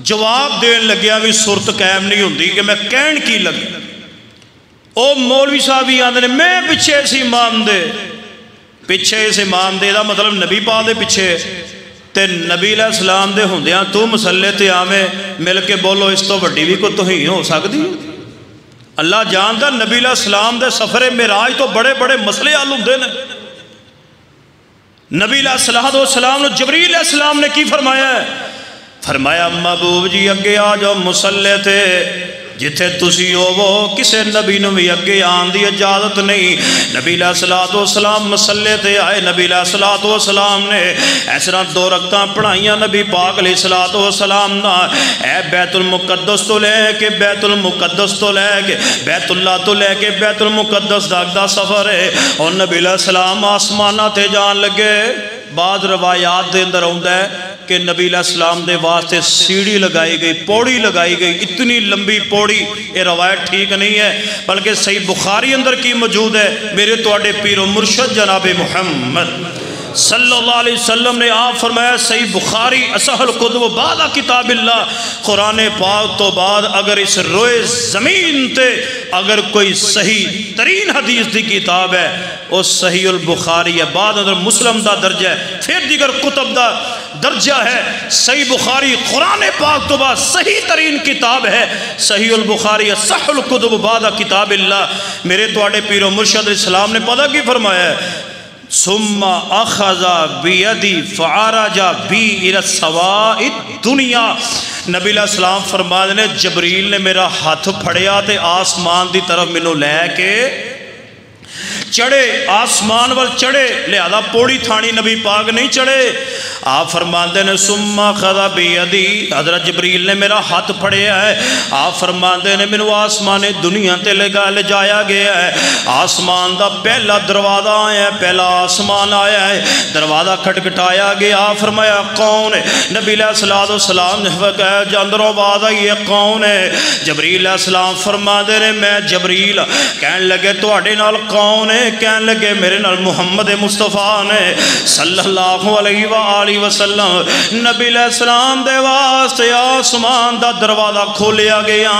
جواب دین لگیا بھی صورت قائم نہیں ہوندی کہ میں کہن کی لگا. او مولوی صاحب ہی آندے نے میں پیچھے اس امام دے پیچھے اس امام دے دا مطلب نبی پاک دے پیچھے تے نبی علیہ السلام دے ہوندیاں تو مسلے تے آویں مل کے بولو اس تو وڈی بھی کوئی توہین ہو سکدی؟ اللہ جاندا نبی علیہ السلام دے سفر معراج تو بڑے بڑے مسئلے حل ہوندے نے. نبی علیہ السلام نے جبریل علیہ السلام نے کی فرمایا ہے؟ فرمایا محبوب جی اگے آ جاؤ مسلے تے جتھے تسی ہو وہ کسے نبی نو بھی اگے آن دی اجازت نہیں. نبی علیہ السلام مسلے تے آئے. نبی علیہ السلام نے اس طرح 2 رکعتاں پڑھائیاں نبی پاک علیہ السلام نا. اے بیت المقدس تو لے کے بیت المقدس تو لے کے بیت اللہ تو لے کے بیت المقدس دا سفر ہے. اور نبی علیہ السلام آسمانہ تے جان لگے. بعض روایات دے اندر آندا ہے کہ نبی علیہ السلام دے واسطے سیڑھی لگائی گئی, پوڑی لگائی گئی, اتنی لمبی پوڑی. یہ روایت ٹھیک نہیں ہے بلکہ صحیح بخاری اندر کی موجود ہے. میرے تواڈے پیر و مرشد جناب محمد صلی اللہ علیہ وسلم نے آپ فرمایا صحیح بخاری اصح الکتب بعد کتاب اللہ, قرآن پاک تو بعد اگر اس روئے زمین تے اگر کوئی صحیح ترین حدیث دی کتاب ہے وہ صحیح البخاری ہے. بعد اندر مسلم دا درجہ ہے, پھر دیگر کتب دا درجہ ہے. صحیح بخاری قرآن پاک تو بعد صحیح ترین کتاب ہے صحیح البخاری اصح الکتب بعد کتاب اللہ. میرے تواڈے پیر و مرشد اسلام نے پتہ کی فرمایا ہے؟ ثم اخذ بیدی فعرج بی الى السواء الدنیا. نبی علیہ السلام فرماتے نے جبریل نے میرا ہاتھ پھڑیا تے آسمان دی طرف مینوں لے کے چڑھے, آسمان وال چڑھے. لہذا پوڑی تھانی نبی پاک نہیں چڑھے. آپ فرماتے ہیں ثم اخذ بیدی, حضرت جبریل نے میرا ہاتھ پھڑیا ہے. آپ فرماتے ہیں مینوں آسمان دنیا تے لے جایا گیا ہے. آسمان دا پہلا دروازہ آیا ہے, پہلا آسمان آیا ہے, دروازہ کھٹکھٹایا گیا. آپ فرمایا کون ہے؟ نبی علیہ السلام نے کہا اندروں آواز آئی ہے کون ہے؟ جبریل علیہ السلام فرماتے ہیں میں جبریل. کہنے لگے تواڈے نال کون ہے؟ کہنے لگے میرے نال محمد مصطفیٰ نے صلی اللہ علیہ وآلہ وسلم. نبی علیہ السلام دے واسطے آسمان دا دروازہ کھولیا گیا.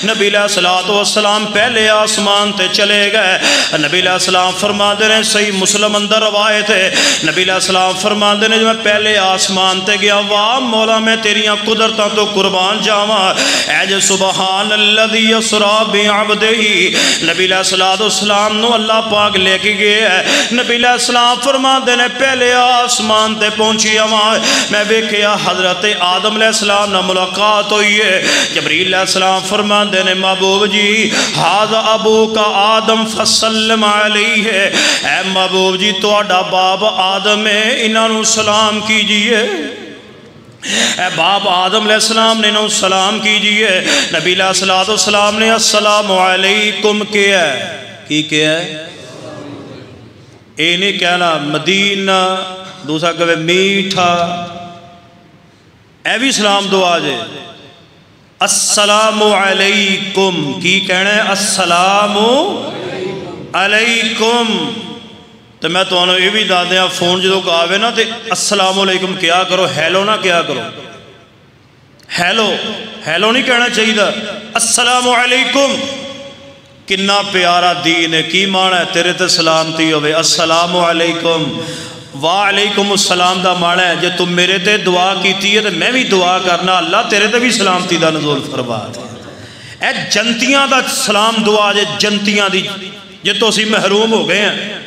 نبی علیہ السلام پہلے آسمان تے چلے گئے. نبی علیہ السلام فرماتے ہیں صحیح مسلم اندر روایت ہے, نبی علیہ السلام فرماتے ہیں جو میں پہلے آسمان تے گیا واہ مولا میں تیریاں قدرتاں تو قربان جاواں. اے جو سبحان الذی اسری بعبدہ. نبی علیہ السلام نو اللہ پاک لے کے گئے ہے. نبی علیہ السلام فرماتے ہیں پہلے آسمان تے پہنچی ہوا میں ویکھیا حضرت آدم علیہ السلام نہ ملاقات ہوئی ہے. جبریل علیہ السلام فرماتے ہیں محبوب جی ھذا ابو کا آدم فسلم علیہ. اے محبوب جی تہاڈا باپ آدم ہے, انہاں نو سلام کیجئے. اے باپ آدم علیہ السلام نے انہوں سلام کیجئے. نبی علیہ السلام نے السلام علیکم کیا ہے. کی کیا ہے؟ اے نہیں کہنا مدینہ, دوسرا کہے میٹھا, اے بھی سلام دعا جے. السلام علیکم کی کہنا ہے؟ السلام علیکم. تو میں تو انہوں یہ بھی دا دیا فون جدو کو آوے نا تے السلام علیکم کیا کرو, ہیلو نہ کیا کرو. ہیلو نہیں کہنا چاہیے. السلام علیکم کنا پیارا دین ہے. کی معنی ہے؟ تیرے تے سلامتی ہوئے. السلام علیکم وعلیکم السلام دا معنی ہے جے تم میرے تے دعا کیتی ہے تو میں بھی دعا کرنا اللہ تیرے تے بھی سلامتی دا نزول فرما دے. اے جنتیاں دا سلام دعا جے جنتیاں دی جے تو اسی محروم ہو گئے ہیں.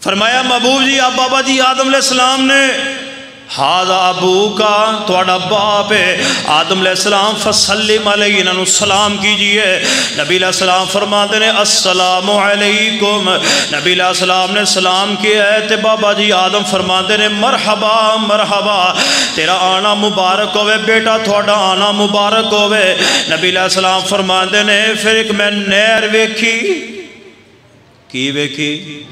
فرمایا محبوب جی آپ بابا جی آدم علیہ السلام نے ھذا ابو کا تواڈا باپ ہے آدم علیہ السلام فسلم علیہ انہوں سلام کیجئے. نبی علیہ السلام فرماتے ہیں السلام علیکم. نبی علیہ السلام نے سلام کیا ہے تے بابا جی آدم فرماتے ہیں مرحبا مرحبا تیرا آنا مبارک ہوئے بیٹا تواڈا آنا مبارک ہوئے. نبی علیہ السلام فرماتے ہیں پھر ایک میں نہر ویکھی. کی ویکھی؟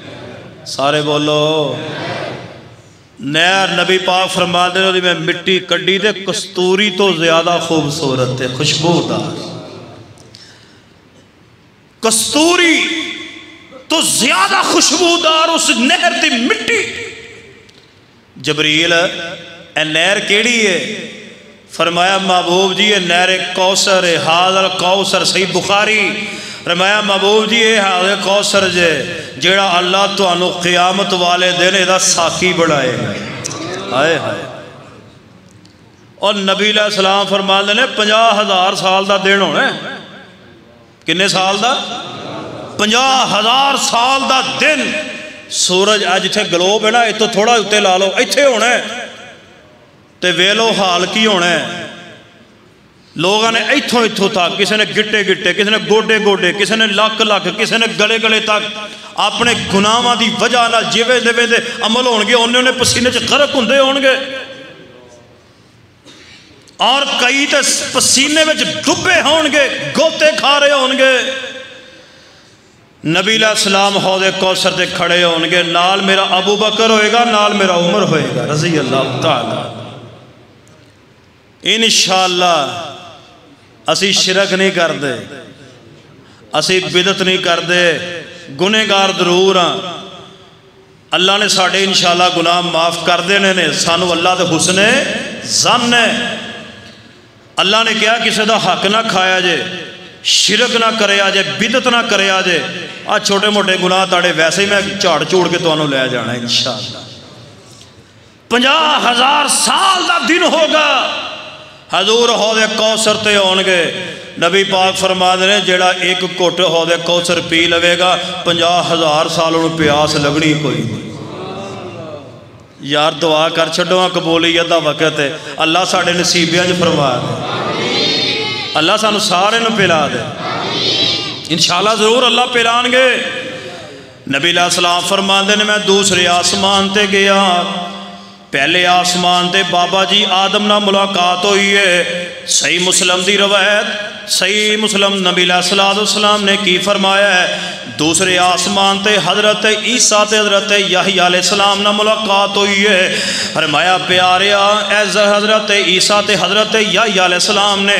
سارے بولو. نہر نبی پاک فرماتے ہیں میں مٹی کڈی دے کستوری تو زیادہ خوبصورت ہے, خوشبودار. کستوری تو زیادہ خوشبودار اس نہر دی مٹی. جبریل اے نہر کیڑی ہے؟ فرمایا محبوب جی یہ نہر کوثر ہے. حاضر کوثر صحیح بخاری. فرمایا محبوب جی یہ حاضر کوثر جے جیڑا اللہ تو انو قیامت والے دن دا ساقی بڑھائے گا. ہائے ہائے. اور نبی علیہ السلام فرماتے نے 50,000 سال دا دن ہونا ہے. کنے سال دا؟ 50,000 سال دا دن. سورج اج اتنے گلوب ہے نا اتو تھوڑا اتنے لا لو اتنے ہونا ہے تے ویلو حال کی ہونا ہے. لوگوں نے اتھوں اتھوں تک کسی نے گٹے گٹے کسی نے گوڈے گوڈے کسی نے لک لک کسی نے گلے گلے تک اپنے گناہاں دی وجہ نال جیویں جیویں دے عمل ہون گے انہوں نے پسینے چ غرق ہوندے ہون گے اور کئی تے پسینے وچ ڈبے ہون گے گوتے کھا رہے ہون گے. نبی علیہ السلام حوض کوثر تے کھڑے ہون گے. نال میرا ابو بکر ہوئے گا نال میرا عمر ہوئے گا رضی اللہ تعالی. انشاءاللہ اسی شرک نہیں کر دے اسی بدعت نہیں کر دے گنہگار ضرور ہاں. اللہ نے ساڑھے انشاءاللہ گناہ معاف کر دینے نے. سانو اللہ دے حسن ظن ہے. اللہ نے کیا کسی دا حق نہ کھایا جے شرک نہ کرے آجے بدعت نہ کرے آجے. آج چھوٹے موٹے گناہ تاڑے ویسے ہی میں جھاڑ چوڑ کے تو انہوں لے جانا ہے انشاءاللہ. 50,000 سال دا دن ہوگا. حضور حوض کوثر تے ہون گے. نبی پاک فرما دے جیڑا ایک گھٹ حوض کوثر پی لوے گا 50,000 سالوں پیاس لگنی کوئی نہیں. یار دعا کر چھڑو قبولیت دا وقت ہے. اللہ ساڑھے نصیبیاں جو فرما دے اللہ سانو سارے نو پلا دے انشاءاللہ ضرور اللہ پلان گے. نبی علیہ السلام فرما دے میں دوسرے آسمان تے گیا. پہلے آسمان تے بابا جی آدم نہ ملاقات ہوئی ہے. صحیح مسلم دی روایت صحیح مسلم نبی علیہ السلام نے کی فرمایا ہے. دوسرے آسمان تے حضرت عیسیٰ تے حضرت یحییٰ علیہ السلام نہ ملاقات ہوئی ہے. فرمایا پیاریا اے حضرت عیسیٰ تے حضرت یحییٰ علیہ السلام نے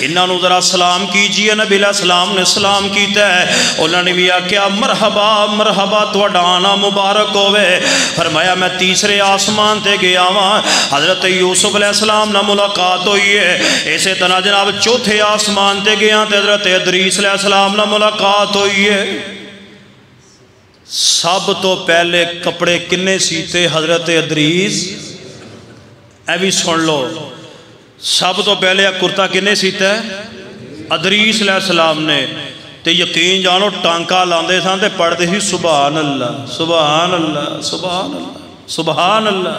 انہاں نو ذرا سلام کیجئے. نبی علیہ السلام نے سلام کیتا ہے. انہوں نے بھی آکھیا مرحبا مرحبا تواڈا آنا مبارک ہوئے. فرمایا میں تیسرے آسمان تے گیا وہاں حضرت یوسف علیہ السلام نہ ملاقات ہوئی ہے. اسی طرح جناب چوتھے آسمان تے گیا تے حضرت ادریس علیہ السلام نہ ملاقات ہوئی ہے. سب تو پہلے کپڑے کنے سیتے حضرت ادریس؟ اے بھی سن لو سب تو پہلے کرتا کنے سیتا ہے؟ ادریس علیہ السلام نے. تے یقین جانو ٹانکا لاندے سان تے پڑھتے ہی سبحان اللہ سبحان اللہ سبحان اللہ سبحان اللہ.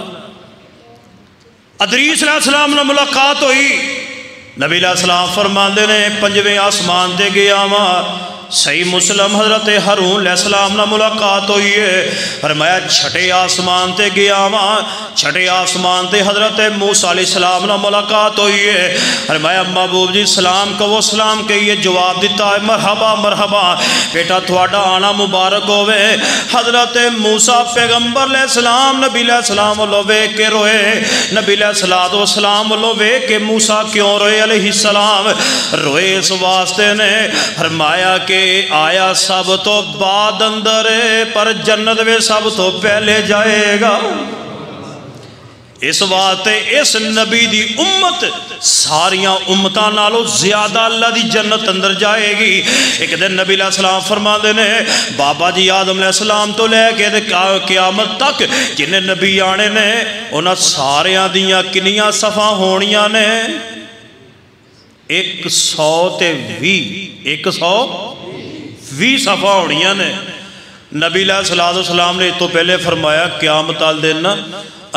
ادریس علیہ السلام نے ملاقات ہوئی. نبی علیہ السلام فرماندے نے پنجویں آسمان تے گیا وہاں صحیح مسلم حضرت ہارون علیہ السلام نے ملاقات ہوئی ہے. فرمایا چھٹے آسمان تے گیا وہاں چھٹے آسمان تے حضرت موسیٰ علیہ السلام نے ملاقات ہوئی ہے. فرمایا محبوب جی سلام کو وہ سلام کہیے جواب دیتا ہے مرحبا مرحبا بیٹا تھوڑا آنا مبارک ہوئے. حضرت موسیٰ پیغمبر علیہ السلام نبی علیہ السلام واللہ وے کے روئے. نبی علیہ السلام واللہ وے کے موسیٰ کیوں روئے علیہ السلام؟ روئے اس واسطے نے فرمایا کہ آیا سب تو بعد اندر پر جنت میں سب تو پہلے جائے گا. اس واسطے اس نبی دی امت ساریاں امتاں نالوں زیادہ اللہ دی جنت اندر جائے گی. ایک دن نبی علیہ السلام فرما دینے بابا جی آدم علیہ السلام تو لے کے قیامت تک جنہیں نبی آنے نے انہاں ساریاں دیاں کنیاں صفحہ ہونیاں نے 120 صفحہ ہونیاں نے. نبی علیہ السلام نے تو پہلے فرمایا قیامت آل دن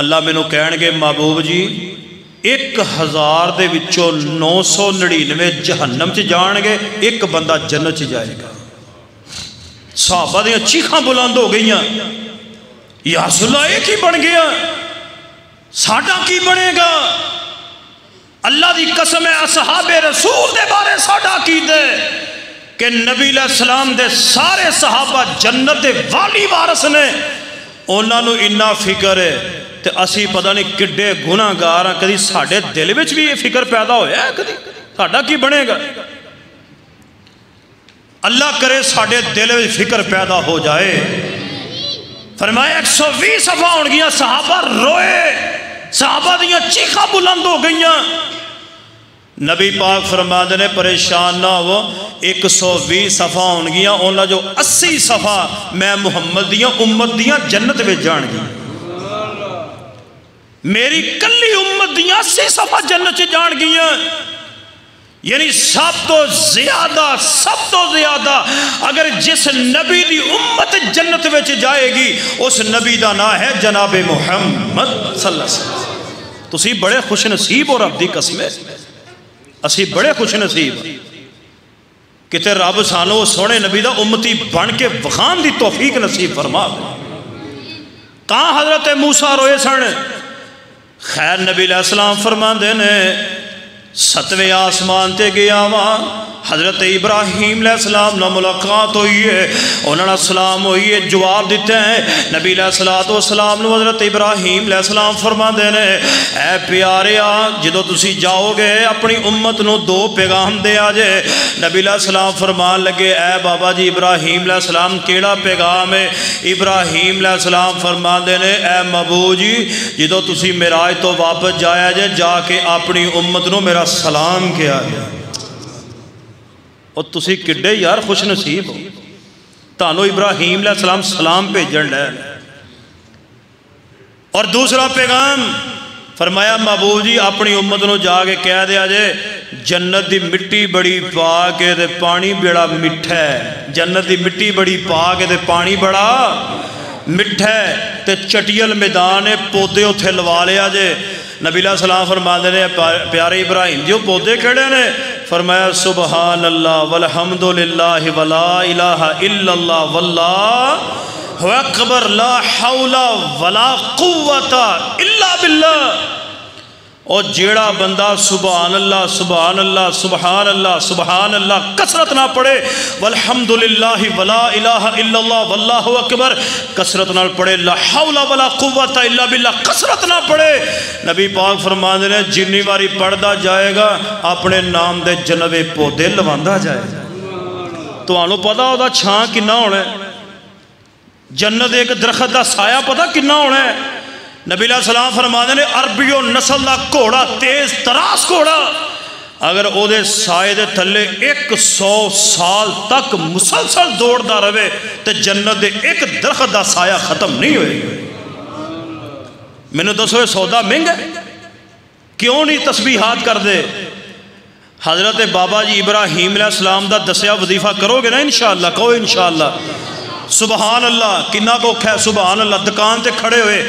اللہ میں نو کہن گے محبوب جی 1000 دے وچوں 999 جہنم چ جان گے ایک بندہ جنت چ جائے گا. صحابہ دیاں چیخاں بلند ہو گئیاں یا رسول اللہ ایک ہی بن گیا ساڈا کی بنے گا؟ اللہ دی قسم ہے اصحاب رسول دے بارے ساڈا عقیدہ کہ نبی علیہ السلام دے سارے صحابہ جنت والی وارث نے. انہاں نو اتنا فکر ہے تے اسی پتہ نہیں کڈے گناہگار ہیں. کدی ساڈے دل وچ بھی یہ فکر پیدا ہویا ہے کدی ساڈا کی بنے گا؟ اللہ کرے ساڑھے دل میں فکر پیدا ہو جائے. فرمایا 120 صفحہ ہون گیا، صحابہ روئے، صحابہ دیاں چیخاں بلند ہو گئیاں. نبی پاک فرماتے نے پریشان نہ ہو، 120 صفحہ ہون گیا، انہاں جو 80 صفحہ میں محمد دیاں امت دیاں جنت میں جان گیا. میری کلی امت دیاں 80 صفحہ جنت سے جان گیا. یعنی سب تو زیادہ اگر جس نبی دی امت جنت میں جائے گی اس نبی دا نام ہے جناب محمد صلی اللہ علیہ وسلم. تسی بڑے خوش نصیب ہو، رب دی قسم ہے اسی بڑے خوش نصیب کتے رب سانو سونے نبی دا امتی بن کے وخان دی توفیق نصیب فرما. کہاں حضرت موسیٰ روئے سن؟ خیر نبی علیہ السلام فرمان دینے 7ویں آسمان تے گیا وہاں حضرت ابراہیم علیہ السلام نہ ملاقات ہوئی ہے، انہوں نے سلام ہوئی ہے، جواب دیتے ہیں. نبی علیہ السلام نے حضرت ابراہیم علیہ السلام فرما دینے اے پیاریا جدو تسی جاؤ گے اپنی امت نو 2 پیغام دے آجے. نبی علیہ السلام فرمان لگے اے بابا جی ابراہیم علیہ السلام کیڑا پیغام ہے؟ ابراہیم علیہ السلام فرما دینے اے مبو جی جدو تسی معراج تو واپس جایا جے جا کے اپنی امت نو میرا سلام کیا جائے. اور تسی کڈے یار خوش نصیب ہو، تانو ابراہیم علیہ السلام سلام بھیجن ہے. اور دوسرا پیغام فرمایا محبوب جی اپنی امت نو جا کے کہہ دیا جے جنت دی مٹی بڑی پاک ہے تے پانی بڑا میٹھا ہے. جنت دی مٹی بڑی پاک ہے تے پانی بڑا میٹھا ہے تے چٹیل میدان ہے، پودے اتھے لوا لیا جے. نبی علیہ السلام فرماتے ہیں پیارے ابراہیم جو پودے کھڑے نے؟ فرمایا سبحان اللہ والحمدللہ ولا الہ الا اللہ واللہ اکبر لا حول ولا قوت الا باللہ. اور جیڑا بندہ سبحان اللہ سبحان اللہ سبحان اللہ سبحان اللہ کثرت نہ پڑھے، والحمدللہ ولا الہ الا اللہ واللہ اکبر کثرت نہ پڑھے، لا حول ولا قوت الا باللہ کثرت نہ پڑھے، نبی پاک فرماتے ہیں جنی باری پڑھدا جائے گا اپنے نام دے جنبے پودے لواندا جائے گا. تو آنو پتا ہوتا چھان کنا ہونا ہے، جنت ایک درخت دا سایہ پتا کنا ہونا ہے. نبی علیہ السلام فرماتے ہیں عربیوں نسل دا گھوڑا تیز تراس گھوڑا اگر او دے سائے دے تھلے 100 سال تک مسلسل دوڑدا رہے تے جنت دے ایک درخت دا سایہ ختم نہیں ہوئے. میں نے دسو سودا مہنگا کیوں نہیں تسبیحات کر دے؟ حضرت بابا جی ابراہیم علیہ السلام دا دسیا وظیفہ کرو گے نا انشاءاللہ؟ کہو انشاءاللہ. سبحان اللہ کنا کو کھے سبحان اللہ، دکان تے کھڑے ہوئے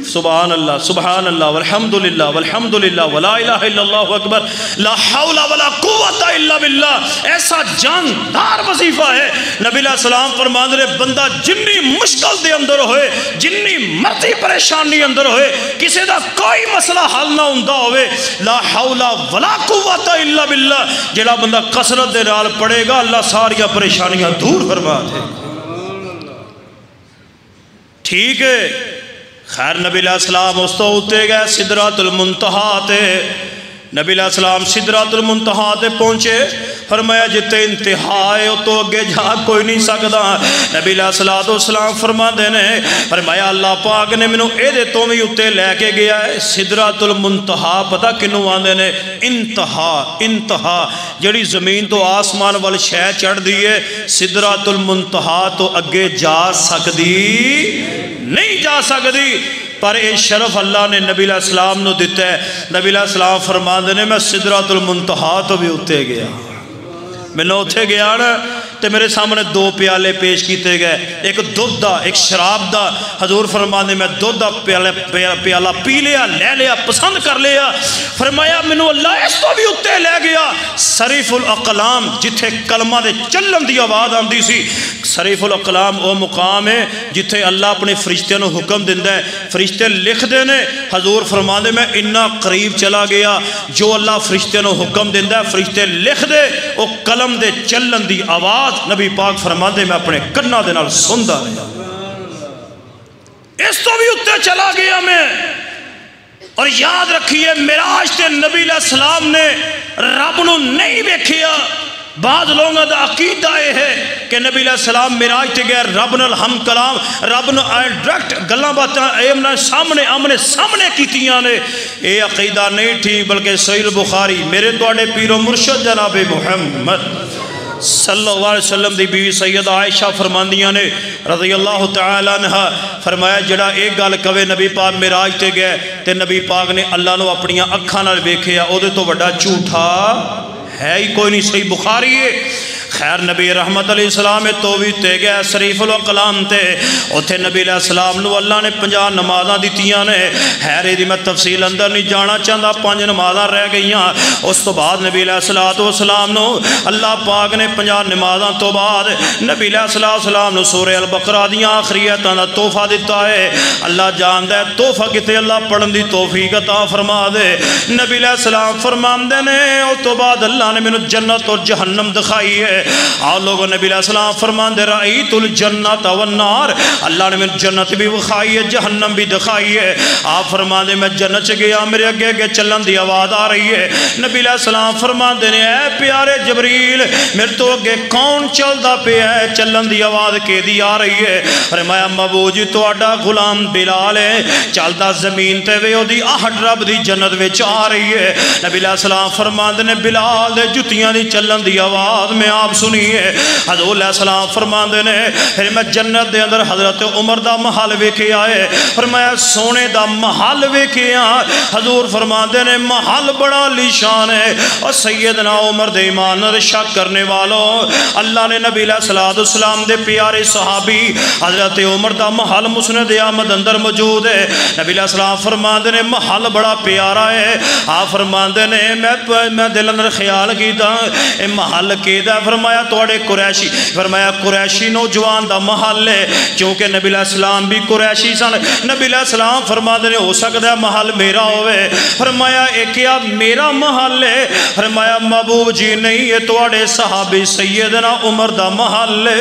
سبحان اللہ والحمدللہ والحمدللہ ولا الہ الا اللہ اکبر لا حول ولا قوت الا باللہ. ایسا جاندار وظیفہ ہے. نبی علیہ السلام فرماتے ہیں بندہ جنی مشکل دے اندر ہوئے، جنی مرضی پریشانی اندر ہوئے، کسی دا کوئی مسئلہ حل نہ ہوندا ہوئے، لا حول ولا قوت الا باللہ جڑا بندہ کثرت دے نال پڑھے گا اللہ ساری پریشانیاں دور فرما دے. ٹھیک ہے. خیر نبی علیہ السلام اس تو اتے گئے سدرۃ المنتہا تے. نبی علیہ السلام سدرۃ المنتہا تے پہنچے، فرمایا جتے انتہا ہے تو اگے جا کوئی نہیں سکتا. نبی علیہ السلام فرما دینے فرمایا اللہ پاک نے منو اے دے تو بھی اتے لے کے گیا ہے. سدرۃ المنتہا پتہ کنوں آندے نے؟ انتہا جڑی زمین تو آسمان وال شے چڑھ دی ہے، سدرۃ المنتہا تو اگے جا سکدی نہیں جا سکدی. پر اے شرف اللہ نے نبی علیہ السلام نو دیتا ہے. نبی علیہ السلام فرماندے نے میں سدرۃ المنتہا تو بھی اتے گیا. میں نے اتے گیا نا تے میرے سامنے 2 پیالے پیش کیتے گئے، ایک دودھ دا ایک شراب دا. حضور فرماندے میں دودھ دا پیالہ پی لیا، لے لیا، پسند کر لیا. فرمایا مینوں اللہ اس تو بھی اتے لے گیا. صریف الاقلام جتھے کلمہ دے چلن دی آواز آندی سی، صریف الاقلام او مقام ہے جتھے اللہ اپنے فرشتے نو حکم دیندا ہے، فرشتے لکھ دینے. حضور فرماندے میں اتنا قریب چلا گیا، جو اللہ فرشتے نو حکم دیندا ہے فرشتے لکھ دے، او قلم دے چلن دی آواز نبی پاک فرماندے میں اپنے کناں دے نال سندا رہا. اس تو بھی اتے چلا گیا میں. اور یاد رکھیے معراج تے نبی علیہ السلام نے رب نو نہیں ویکھیا، بعض لوگوں کا عقیدہ یہ ہے کہ نبی علیہ السلام معراج تے گئے رب نال ہم کلام رب نال ڈائریکٹ گلاں باتاں سامنے آمنے سامنے کیتیاں نے. یہ عقیدہ نہیں ٹھیک بلکہ صحیح البخاری میرے تواڈے پیر و مرشد جناب محمد صلی اللہ علیہ وسلم دی بیوی سیدہ عائشہ فرماندیاں نے رضی اللہ تعالی عنہ فرمایا جڑا ایک گل کہے نبی پاک معراج تے گئے تے نبی پاک نے اللہ نو اپنی اکھاں نال ویکھیا او دے تو بڑا جھوٹا ہے ہی کوئی نہیں. صحیح بخاری ہے. خیر نبی رحمت علیہ السلام تو بھی تے گئے شریف الاقلام تے اتھے نبی علیہ السلام نو اللہ نے 50 نمازاں دیتیاں نے. خیر دی میں تفصیل اندر نہیں جانا چاہتا 5 نمازاں رہ گئیاں. اس تو بعد نبی علیہ السلام نو اللہ پاک نے 50 نمازاں تو بعد نبی علیہ السلام نو سورہ البقرہ دیاں آخری آیتاں دا تحفہ دیتا ہے. اللہ جاندا ہے تحفہ کتے اللہ پڑھن دی توفیق عطا فرما دے. نبی علیہ السلام فرماندے نے اس تو بعد اللہ نے مینوں جنت اور جہنم دکھائی ہے. آؤ لوگوں نبی علیہ السلام فرماندے رأیت الجنت والنار اللہ نے میں جنت بھی دکھائی ہے جہنم بھی دکھائی ہے. آپ فرماندے میں جنت چ گیا میرے اگے چلن دی آواز آ رہی ہے. نبی علیہ السلام فرماندے نے اے پیارے جبریل میرے تو اگے کون چلدا پیا ہے چلن دی آواز کیدی آ رہی ہے. فرمایا محبوب جی تہاڈا غلام بلال ہے چلدا زمین تے وے اودی آہٹ رب دی جنت وچ آ رہی ہے. نبی علیہ السلام فرماندے نے بلال دے جُتیاں دی چلن دی آواز میں آپ سنیے. حضور علیہ السلام فرماندے نے پھر میں جنت دے اندر حضرت عمر دا محل ویکھے آئے. فرمایا سونے دا محل ویکھے آ. حضور فرماندے نے محل بڑا لیشان ہے اور سیدنا عمر دے ایمان نال شک کرنے والوں اللہ نے نبی علیہ السلام دے پیارے صحابی حضرت عمر دا محل مسند احمد اندر موجود ہے. نبی علیہ السلام فرماندے نے محل بڑا پیارا ہے. آپ فرماندے نے میں دل اندر خیال کیتا اے محل کیدا. فرمایا توڑے قریشی. فرمایا قریشی نوجوان دا محل ہے کیونکہ نبی علیہ السلام بھی قریشی سن. نبی علیہ السلام فرماندے نے ہو سکتا ہے محل میرا ہوئے. فرمایا ایک کیا میرا محل ہے. فرمایا محبوب جی نہیں یہ توڑے صحابی سیدنا عمر دا محل ہے.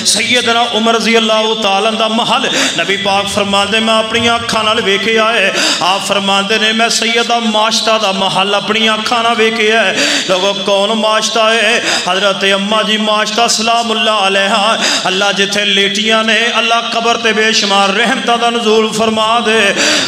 سیدنا عمر رضی اللہ تعالیٰ دا محل نبی پاک فرماندے میں اپنی آنکھاں نال ویکھے آئے. آپ فرماندے نے میں سیدہ معاشتہ دا محل اپنی آنکھاں نال ویکھے آئے. لوگوں کون معاشتہ ہے؟ حضرت اماں جی معاشتہ سلام اللہ علیہ. اللہ جتھے لیٹیاں نے اللہ قبر تے بے شمار رحمتہ دا نزول فرما دے.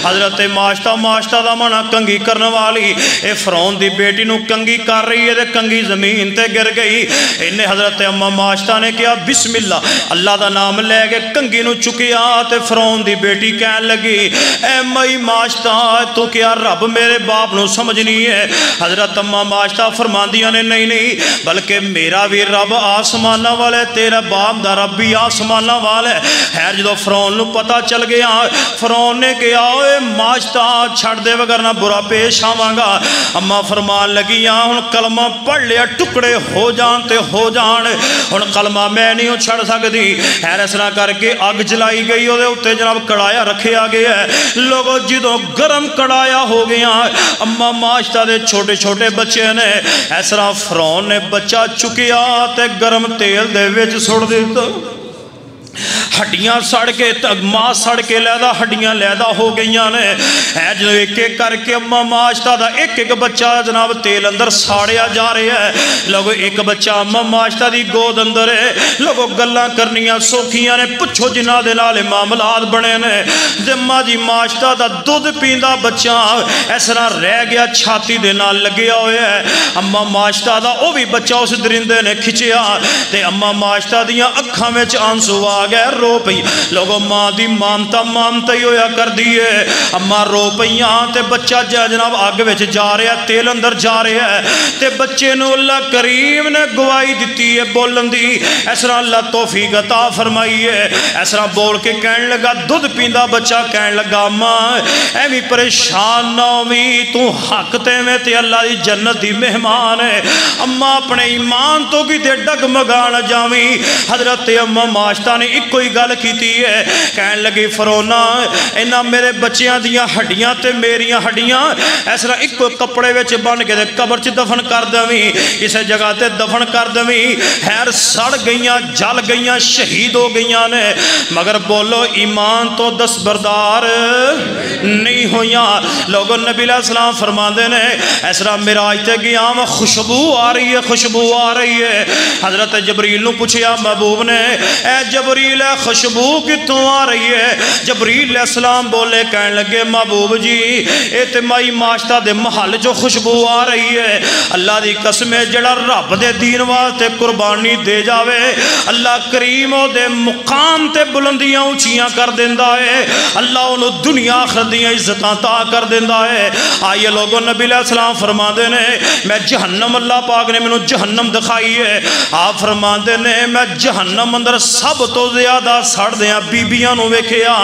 حضرت معاشتہ دا منع کنگی کرنے والی اے فرعون دی بیٹی نو کنگی کر رہی ہے تے کنگی زمین تے گر گئی. انہیں حضرت اماں معاشتہ نے کیا بسم اللہ دا نام لے کے کنگی نو چکیا تے فرعون دی بیٹی کہن لگی اے مئی معاشتہ تو کیا رب میرے باپ نو سمجھنی ہے؟ حضرت اماں معاشتہ فرماندیاں نے نہیں بلکہ میرا بھی رب آسمانہ والے تیرا باپ دا رب بھی آسمانہ والے. خیر جدو فرعون نو پتہ چل گیا فرعون نے کہا اے معاشتہ چھڑ دے وگرنہ برا پیش آواں گا. اماں فرمان لگی ہن کلمہ پڑھ لیا ٹکڑے ہو جان تے ہو جان ہن کلمہ میں نہیں چھڑ سکتی. خیر اس طرح کر کے اگ جلائی گئی وہ اتنے جناب کڑایا رکھیا گیا ہے. لوگوں جدوں گرم کڑایا ہو گیا اماں معاشتہ دے چھوٹے چھوٹے بچے نے اس طرح فرعون نے بچہ چکیا تے گرم تیل دے وچ سٹ دیتا. ہڈیاں سڑ کے ماں سڑ کے لیدہ ہڈیاں لیدہ ہو گئیاں نے. جو ایک ایک کر کے اماں معاشتہ دا ایک ایک بچہ جناب تیل اندر ساڑیا جا رہے ہیں. لوگوں ایک بچہ اماں معاشتہ دی گود اندر ہے. لوگوں گلاں کرنیاں سوکھیاں نے پچھو جنہ دے نال معاملات بنے نے. اماں جی معاشتہ دا دودھ پیندہ بچہ اس طرح رہ گیا چھاتی دے نال لگیا ہوئے ہے. اماں معاشتہ دا او بھی بچہ اس درندے نے کھچیا تے اماں معاشتہ دیاں اکھاں وچ آنسو آ گئے رو پئی. لوگوں ماں دی مامتا ہی ہویا کر دیئے. اماں رو پئیاں تے بچہ جناب آگ وچ جا رہا ہے تیل اندر جا رہا ہے تے بچے نو اللہ کریم نے گواہی دیتی ہے بولن دی. اس طرح اللہ توفیق عطا فرمائی ہے. اس طرح بول کے کہنے لگا دودھ پیندہ بچہ کہنے لگا ماں ایویں پریشان نہ ہوئی تو حق تے میں تے اللہ دی جنت دی مہمان ہے. اماں اپنے ایمان تو کی تے ڈگ مگان جاویں. حضرت اماں معاشتہ نے ایک کوئی بڑی گل کیتی ہے. کہن لگی فرونا انہاں میرے بچیاں دیاں ہڈیاں تے میریاں ہڈیاں اس طرح ایک کپڑے وچ بن کے قبر چ دفن کر دویں, کسے جگہ تے دفن کر دویں. خیر سڑ گئیاں, جل گئیاں, شہید ہو گئیاں نے, مگر بولو ایمان تو دستبردار نہیں ہویاں. لوگوں نبی علیہ السلام فرماندے نے اس طرح معراج تے گیا خوشبو آ رہی ہے, خوشبو آ رہی ہے. حضرت جبریل نو پوچھیا محبوب نے اے جبریل خوشبو کتوں آ رہی ہے؟ جبریل علیہ السلام بولے کہنے لگے محبوب جی اے تے مائی معاشتہ دے محل جو خوشبو آ رہی ہے. اللہ دی قسم ہے جڑا رب دے دین واسطے قربانی دے جاوے اللہ کریم او دے مقام تے بلندیاں اونچیاں کر دیندا ہے, اللہ انہوں دنیا آخرت دیاں عزتاں تا کر دیندا ہے. آئیے لوگوں نبی علیہ السلام فرماندے نے میں جہنم, اللہ پاک نے مینوں جہنم دکھائی ہے. آپ فرماندے نے میں جہنم اندر سب تو زیادہ سڑ دیاں بیبیاں نو ویکھیا.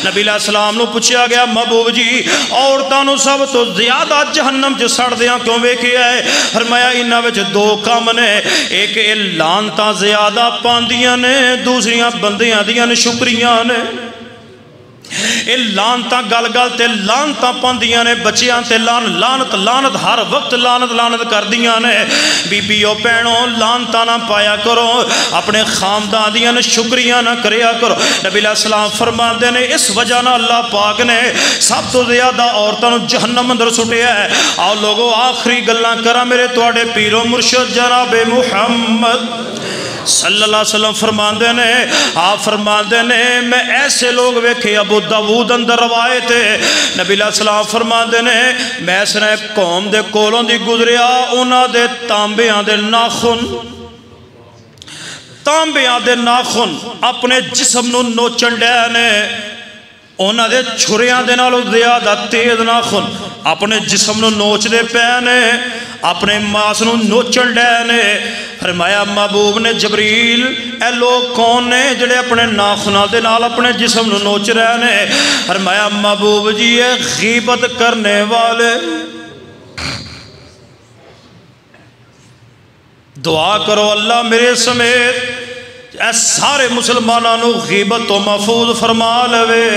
نبی علیہ السلام نو پوچھا گیا محبوب جی عورتاں نو سب تو زیادہ جہنم چ سڑ دیاں کیوں ویکھیا ہے؟ فرمایا انہاں وچ دو کام نے, ایک اے لعنتاں زیادہ پاندیاں نے, دوسریاں بندیاں دیاں شکریاں نے. اے لعنتاں گل گل تے لعنتاں پاندیاں نے, بچیاں تے لعنت لعنت ہر وقت لعنت لعنت کردیاں نے. بیبیو بہنوں لعنتاں نہ پایا کرو, اپنے خاندان دیاں شکریاں نہ کریا کرو. نبی علیہ السلام فرماندے نے اس وجہ نہ اللہ پاک نے سب تو زیادہ عورتاں نو جہنم اندر سٹیا ہے. آؤ لوگو آخری گلاں کراں میرے تواڈے پیر و مرشد جناب محمد صلی اللہ علیہ وسلم فرماندے نے, آپ فرماندے نے میں ایسے لوگ ویکھے ابو داؤد اندر روایت ہے. نبی علیہ السلام فرماندے نے میں اس نے قوم دے کولوں دی گزریا, انہاں دے تانبیاں دے ناخن تانبیاں دے ناخن اپنے جسم نو نوچن ڈے نے, انہاں دے چھریاں دے نالوں زیادہ تیز ناخن اپنے جسم نو نوچ دے پے نے, اپنے ماس نو نوچن ڈے نے. فرمایا محبوب نے جبریل اے لوگ کون نے جڑے اپنے ناخناں دے نال اپنے جسم نو نوچ رہے نے؟ فرمایا محبوب جی اے غیبت کرنے والے. دعا کرو اللہ میرے سمیت اے سارے مسلمانوں نو غیبت تو محفوظ فرما لوے.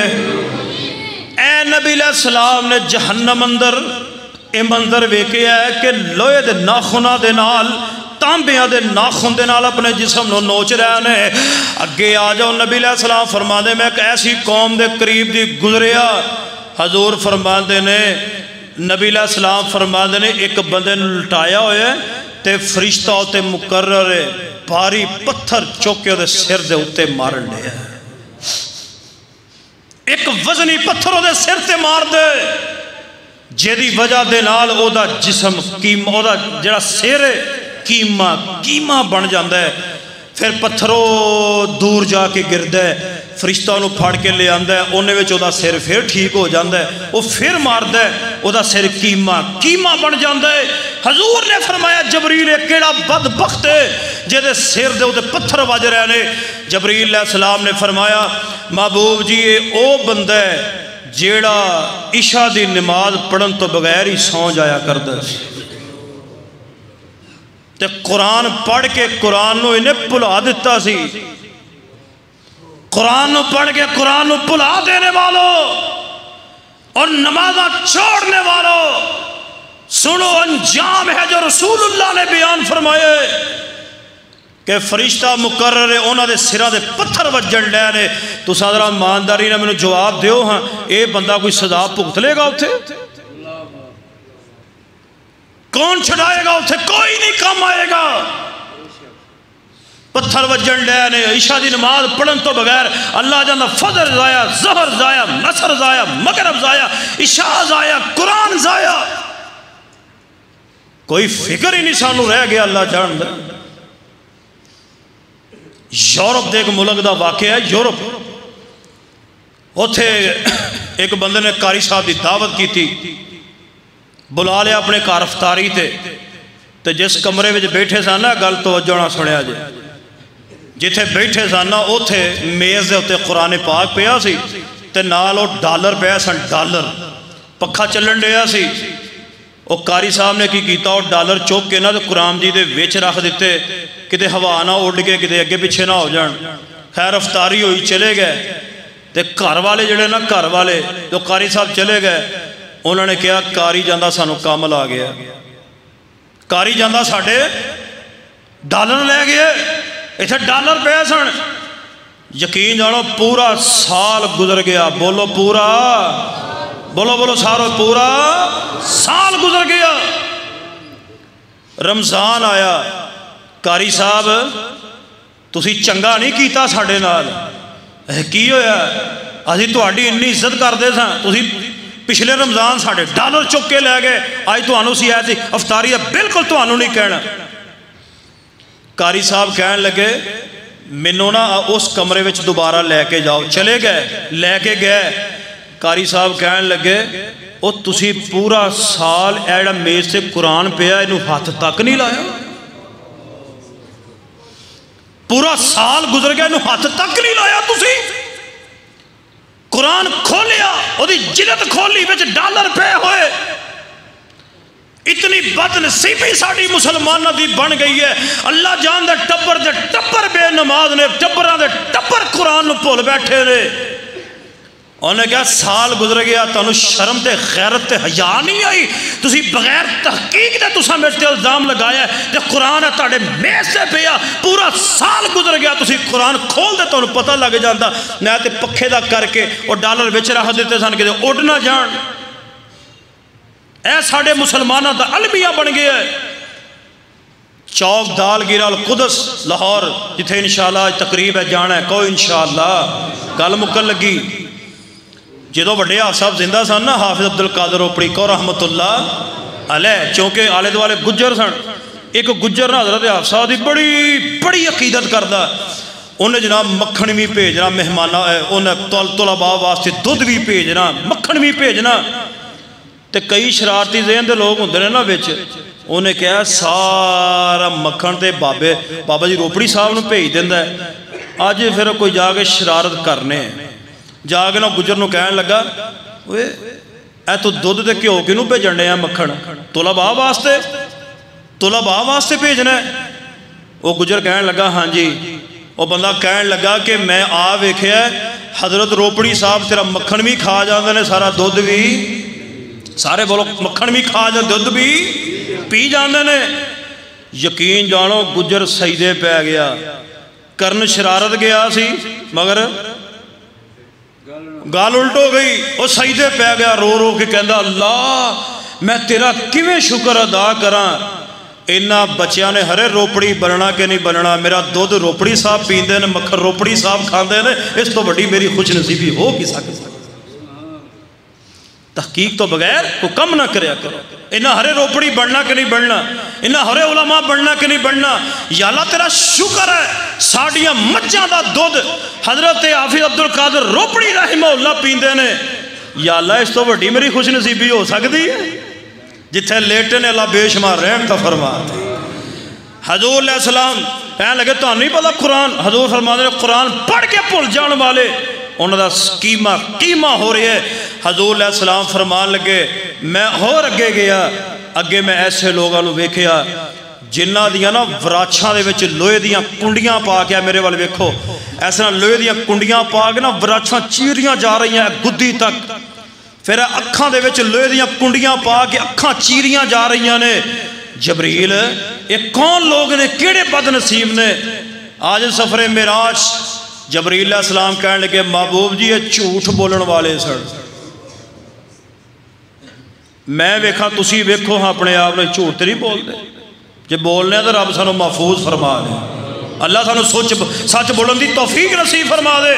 اے نبی علیہ السلام نے جہنم اندر اے منظر ویکھیا ہے کہ لوہے دے ناخناں دے نال تانبیاں دے ناخن دے نال اپنے جسم نو نوچ رہے نے. اگے آ جاؤ نبی علیہ السلام فرماندے میں ایک ایسی قوم دے قریب دی گزریا. حضور فرماندے نے نبی علیہ السلام فرماندے نے ایک بندے نے لٹایا ہوئے تے فرشتہ ہوتے مقرر بھاری پتھر چوکے دے سر دے اتے مارن لیا, ایک وزنی پتھر دے سر تے مار دے جیدی وجہ دے نال او دا جسم او دا جڑا سر ہے کیما بن جاندہ ہے. پھر پتھروں دور جا کے گردہ ہے, فرشتہ انہوں پھاڑ کے لے آندہ ہے, انہیں وچ او دا سر پھر ٹھیک ہو جاندہ ہے, وہ پھر ماردہ ہے, او دا سر کیما بن جاندہ ہے. حضور نے فرمایا جبریل کیڑا بدبخت ہے جیدے سر دے ہوتے پتھر وج رہے نے. جبریل علیہ السلام نے فرمایا محبوب جی او بندہ ہے جیڑا عشاء دی نماز پڑھن تو بغیر ہی سو جایا کردہ تے قرآن پڑھ کے قرآن نو انہیں پلا دیتا سی. قرآن نو پڑھ کے قرآن نو پلا دینے والوں اور نمازہ چھوڑنے والوں سنو انجام ہے جو رسول اللہ نے بیان فرمائے کہ فرشتہ مقرر ہے انہاں دے سرہ دے پتھر وجن لے نے. تو سادرہ مانداری نے میں نے جواب دیو ہاں اے بندہ کوئی سزا پکت لے گا اتھے؟ کون چھڑائے گا اتھے؟ کوئی نہیں کام آئے گا. پتھر وجن لے نے, عشاء دی نماز پڑھن تو بغیر اللہ جاندہ فجر ضائع, ظہر ضائع, نصر ضائع, مغرب ضائع, عشاء ضائع, قرآن ضائع. کوئی فکر ہی نہیں سانو رہ گیا. اللہ جان دے یورپ دے ایک ملک دا واقعہ ہے. یورپ اتھے ایک بندے نے قاری صاحب دی دعوت کی تھی, بلا لیا اپنے کار افطاری تے جس کمرے وچ بیٹھے سانا گل توجہ نہ سنیا جے, جتھے بیٹھے سانا اوتھے میز دے اوتے قرآن پاک پیا سی تے نال او ڈالر پیا سن, ڈالر پکھا چلن ڈیا سی. او قاری صاحب نے کی کیتا او ڈالر چوک کے نا تے قرآن جی دے وچ رکھ دیتے کتے ہوا نہ اڑ کے کتے اگے پیچھے نہ ہو جان. خیر افطاری ہوئی چلے گئے تے گھر والے جڑے نا گھر والے جو قاری صاحب چلے گئے انہوں نے کہا قاری جاندہ سانو کامل آ گیا قاری جاندہ ساڑھے ڈالر لے گئے ایتھے ڈالر پہ سن یقین جانو پورا سال گزر گیا بولو پورا بولو سارو پورا سال گزر گیا رمضان آیا قاری صاحب تسی چنگا نہیں کیتا ساڑھے نال کی ہویا اسی تہاڈی انی عزت کردے ساں تسی پچھلے رمضان ساڑھے ڈالر چک کے لے گئے آج تانوں سی آئے تھی افطاری ہے بالکل تانوں نہیں کہنا قاری صاحب کہنے لگے مینوں نا اس کمرے وچ دوبارہ لے کے جاؤ چلے گئے لے کے گئے قاری صاحب کہنے لگے او تسی پورا سال ایڑا میز سے قرآن پہ ہے انہوں ہاتھ تک نہیں لایا پورا سال گزر گیا انہوں ہاتھ تک نہیں لایا تسی قرآن کھولیا وہ دی جلد کھولی وچ ڈالر پہ ہوئے اتنی بد نصیبی ساڑی مسلمانہ دی بن گئی ہے اللہ جان دے ٹبر بے نماز نے ٹبران دے ٹبر قرآن نو پھول بیٹھے نے انہوں نے کہا سال گزر گیا تانوں شرم تے غیرت تے حیا نہیں آئی تسی بغیر تحقیق دے تساں میرے تے الزام لگایا ہے تے قرآن ہے تاڑے میز سے پیا پورا سال گزر گیا تسی قرآن کھول دے تانوں پتہ لگ جاندہ نہ تے پکھے دا کر کے اور ڈالر وچ رکھ دیتے سن کہ اڑ نہ جان اے ساڑے مسلمانہ دا المیہ بن گیا ہے چوک دال گیرہ القدس لاہور جتھے انشاءاللہ تقریب ہے جانا ہے کوئی انشاءاللہ گل مکل لگی جدو بڑے آپ صاحب زندہ سن نا حافظ عبدالقادر روپڑی کو رحمت اللہ علیہ چونکہ آلے دوالے گجر سن ایک گجر نا حضرت آپ صاحب دی بڑی عقیدت کردہ انہیں جناب مکھن بھی بھیجنا مہمانہ انہیں طلباء واسطے دودھ بھی بھیجنا مکھن بھی بھیجنا تے کئی شرارتی ذہن دے لوگ ہوندے نے نا وچ انہیں کہا سارا مکھن تے بابا جی روپڑی صاحب نو بھیج دیندا ہے آج پھر کوئی جا کے شرارت کرنے جا کے نا گجر نو کہنے لگا اے تو دودھ تے کیوں کنوں بھیجنے ہیں مکھن طلباء واسطے بھیجنا ہے وہ گجر کہنے لگا ہاں جی وہ بندہ کہنے لگا کہ میں آ ویکھیا حضرت روپڑی صاحب تیرا مکھن بھی کھا جاندے نے سارا دودھ بھی سارے بولو مکھن بھی کھا جاندے دودھ بھی پی جاندے نے یقین جانو گجر سجدے پہ گیا کرن شرارت گیا سی مگر گال الٹ ہو گئی وہ سجدے پہ گیا رو رو کے کہندا اللہ میں تیرا کیویں شکر ادا کراں انہاں بچیاں نے ہرے روپڑی بننا کہ نہیں بننا میرا دودھ روپڑی صاحب پیندے نے مکھن روپڑی صاحب کھاندے نے اس تو بڑی میری خوش نصیبی ہو کی سکتی تحقیق تو بغیر کو کم نہ کریا کرو انہاں ہرے روپڑی بننا کہ نہیں بننا انہاں ہرے علماء بننا کہ نہیں بننا یا اللہ تیرا شکر ہے ساڑیاں مجھاں دا دودھ حضرت حافظ عبدالقادر روپڑی رحمہ اللہ پیندے نے یا اللہ اس تو بڑی میری خوش نصیبی ہو سکتی ہے جتھے لیٹے نے اللہ بے شمار رحم تا فرما حضور علیہ السلام کہنے لگے تو نہیں پتا قرآن حضور فرما دے قرآن پڑھ کے بھول جان والے انہوں دا قیمہ ہو رہی ہے حضور علیہ السلام فرمان لگے میں اور اگے گیا اگے میں ایسے لوگاں نو ویکھیا جنہ دیاں نا وراچھاں دے وچ لوہے دیاں کنڈیاں پا کے میرے والے ویکھو ایسا لوہے دیاں کنڈیاں پا کے نا وراچھاں چیریاں جا رہی ہیں گدی تک پھر اکھاں دے وچ لوہے دیاں کنڈیاں پا کے اکھاں چیریاں جا رہی ہیں جبریل یہ کون لوگ نے کیڑے بد نصیب نے آج سفر معراج جبریل علیہ السلام کہنے لگے محبوب جی یہ جھوٹ بولن والے سن میں ویکھا تسی ویکھو ہاں اپنے آپ نے جھوٹ تے نہیں بول دے جے بولنے تو رب سانو محفوظ فرما دے اللہ سانو سچ بولن دی توفیق نصیب فرما دے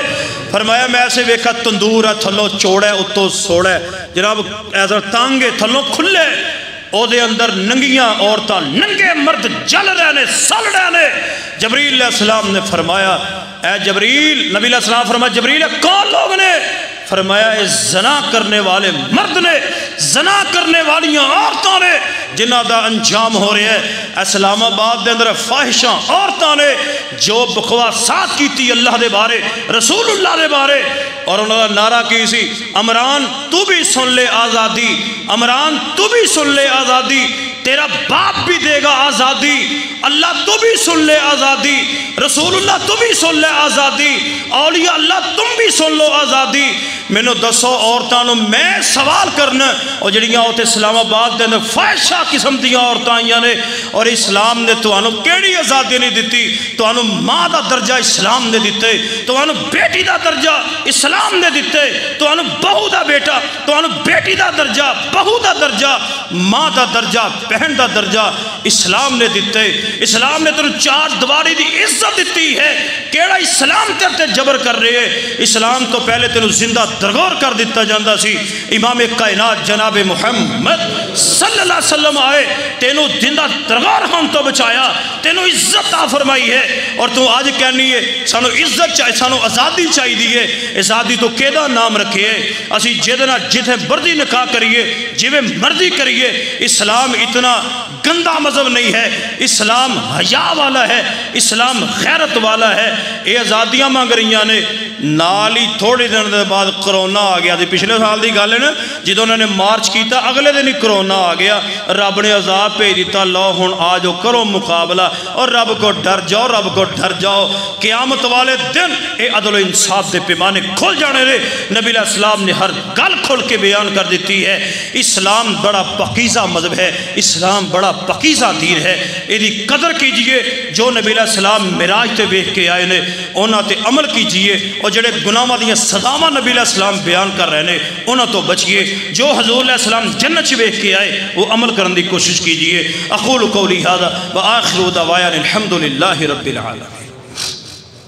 فرمایا میں ایسے ویکھا تندور ہے تھلو چوڑا ہے اتو سوڑا ہے جناب ایسا تانگے تھلو کھلے او دے اندر ننگیاں عورتاں ننگے مرد جل رہنے سل رہنے جبریل علیہ السلام نے فرمایا اے جبریل نبی علیہ السلام فرمایا جبریل کون لوگ نے فرمایا اے زنا کرنے والے مرد نے زنا کرنے والیاں عورتوں نے جنہ دا انجام ہو رہے ہیں اسلام آباد دے اندر فاحشاں عورتوں نے جو بکواسات کی تھی اللہ دے بارے رسول اللہ دے بارے اور انہوں نے نعرہ کی سی عمران تو بھی سن لے آزادی عمران تو بھی سن لے آزادی تیرا باپ بھی دے گا آزادی، اللہ تو بھی سن لے آزادی، رسول اللہ تو بھی سن لے آزادی، اولیاء اللہ تم بھی سن لو آزادی۔ میں نے دسو عورتوں میں سوال کرنا، اور جڑیاں ہوتے اسلام آباد دے فاحشہ قسم دیاں عورتاں آئیاں نے، اور اسلام نے تو انہوں کیڑی آزادی نہیں دیتی؟ تو انہوں ماں دا درجہ اسلام نے دیتے، تو انہوں بیٹی دا درجہ اسلام نے دیتے، تو انہوں بہو دا بیٹا، تو انہوں بیٹی دا درجہ، بہو دا درجہ، ماں دا درجہ، بہن دا درجہ اسلام نے دیتے۔ اسلام نے تنہوں چار دیواری دی عزت دیتی ہے، کیڑا اسلام تیرتے جبر کر رہے ہیں؟ اسلام تو پہلے تنہوں زندہ درگور کر دیتا جاندہ سی۔ امام کائنات جناب محمد صلی اللہ علیہ وسلم آئے، تینوں زندہ درگور ہم تو بچایا، تینوں عزت آ فرمائی ہے، اور تو آج کہنی ہے سانو عزت چاہیے، سانو آزادی چاہیے دیئے۔ آزادی تو کیدا نام رکھے، اسی جدنا جتھے مرضی نکاح کریے، جویں مرضی کریے۔ اسلام اتنا گندا مذہب نہیں ہے، اسلام حیا والا ہے، اسلام غیرت والا ہے۔ یہ آزادیاں مانگ رہیاں نے، نال ہی تھوڑے دن دے بعد کرونا آ گیا۔ پچھلے سال دی گل ہے نا، جدوں انہوں نے مارچ کیتا اگلے دن ہی کرونا آ گیا، رب نے عذاب بھیج دیتا، لو ہن آ جاؤ کرو مقابلہ، اور رب کو ڈر جاؤ، رب کو ڈر جاؤ۔ قیامت والے دن اے عدل و انصاف دے پیمانے کھل جانے رہے۔ نبی علیہ السلام نے ہر گل کھل کے بیان کر دیتی ہے۔ اسلام بڑا پاکیزہ مذہب ہے، اسلام بڑا پاکیزہ دین ہے، ایدی قدر کیجئے۔ جو نبی علیہ السلام معراج تے ویکھ کے آئے نے انہاں تے عمل کیجئے، اور جڑے گناہاں دیاں سزاواں نبی علیہ السلام بیان کر رہے نے انہاں تو بچئے۔ جو حضور علیہ السلام جنت چ ویکھ کے آئے وہ عمل کرنے دی کوشش کیجئے۔ اقول قولی ھذا وآخر دعوانا الحمدللہ رب العالمین۔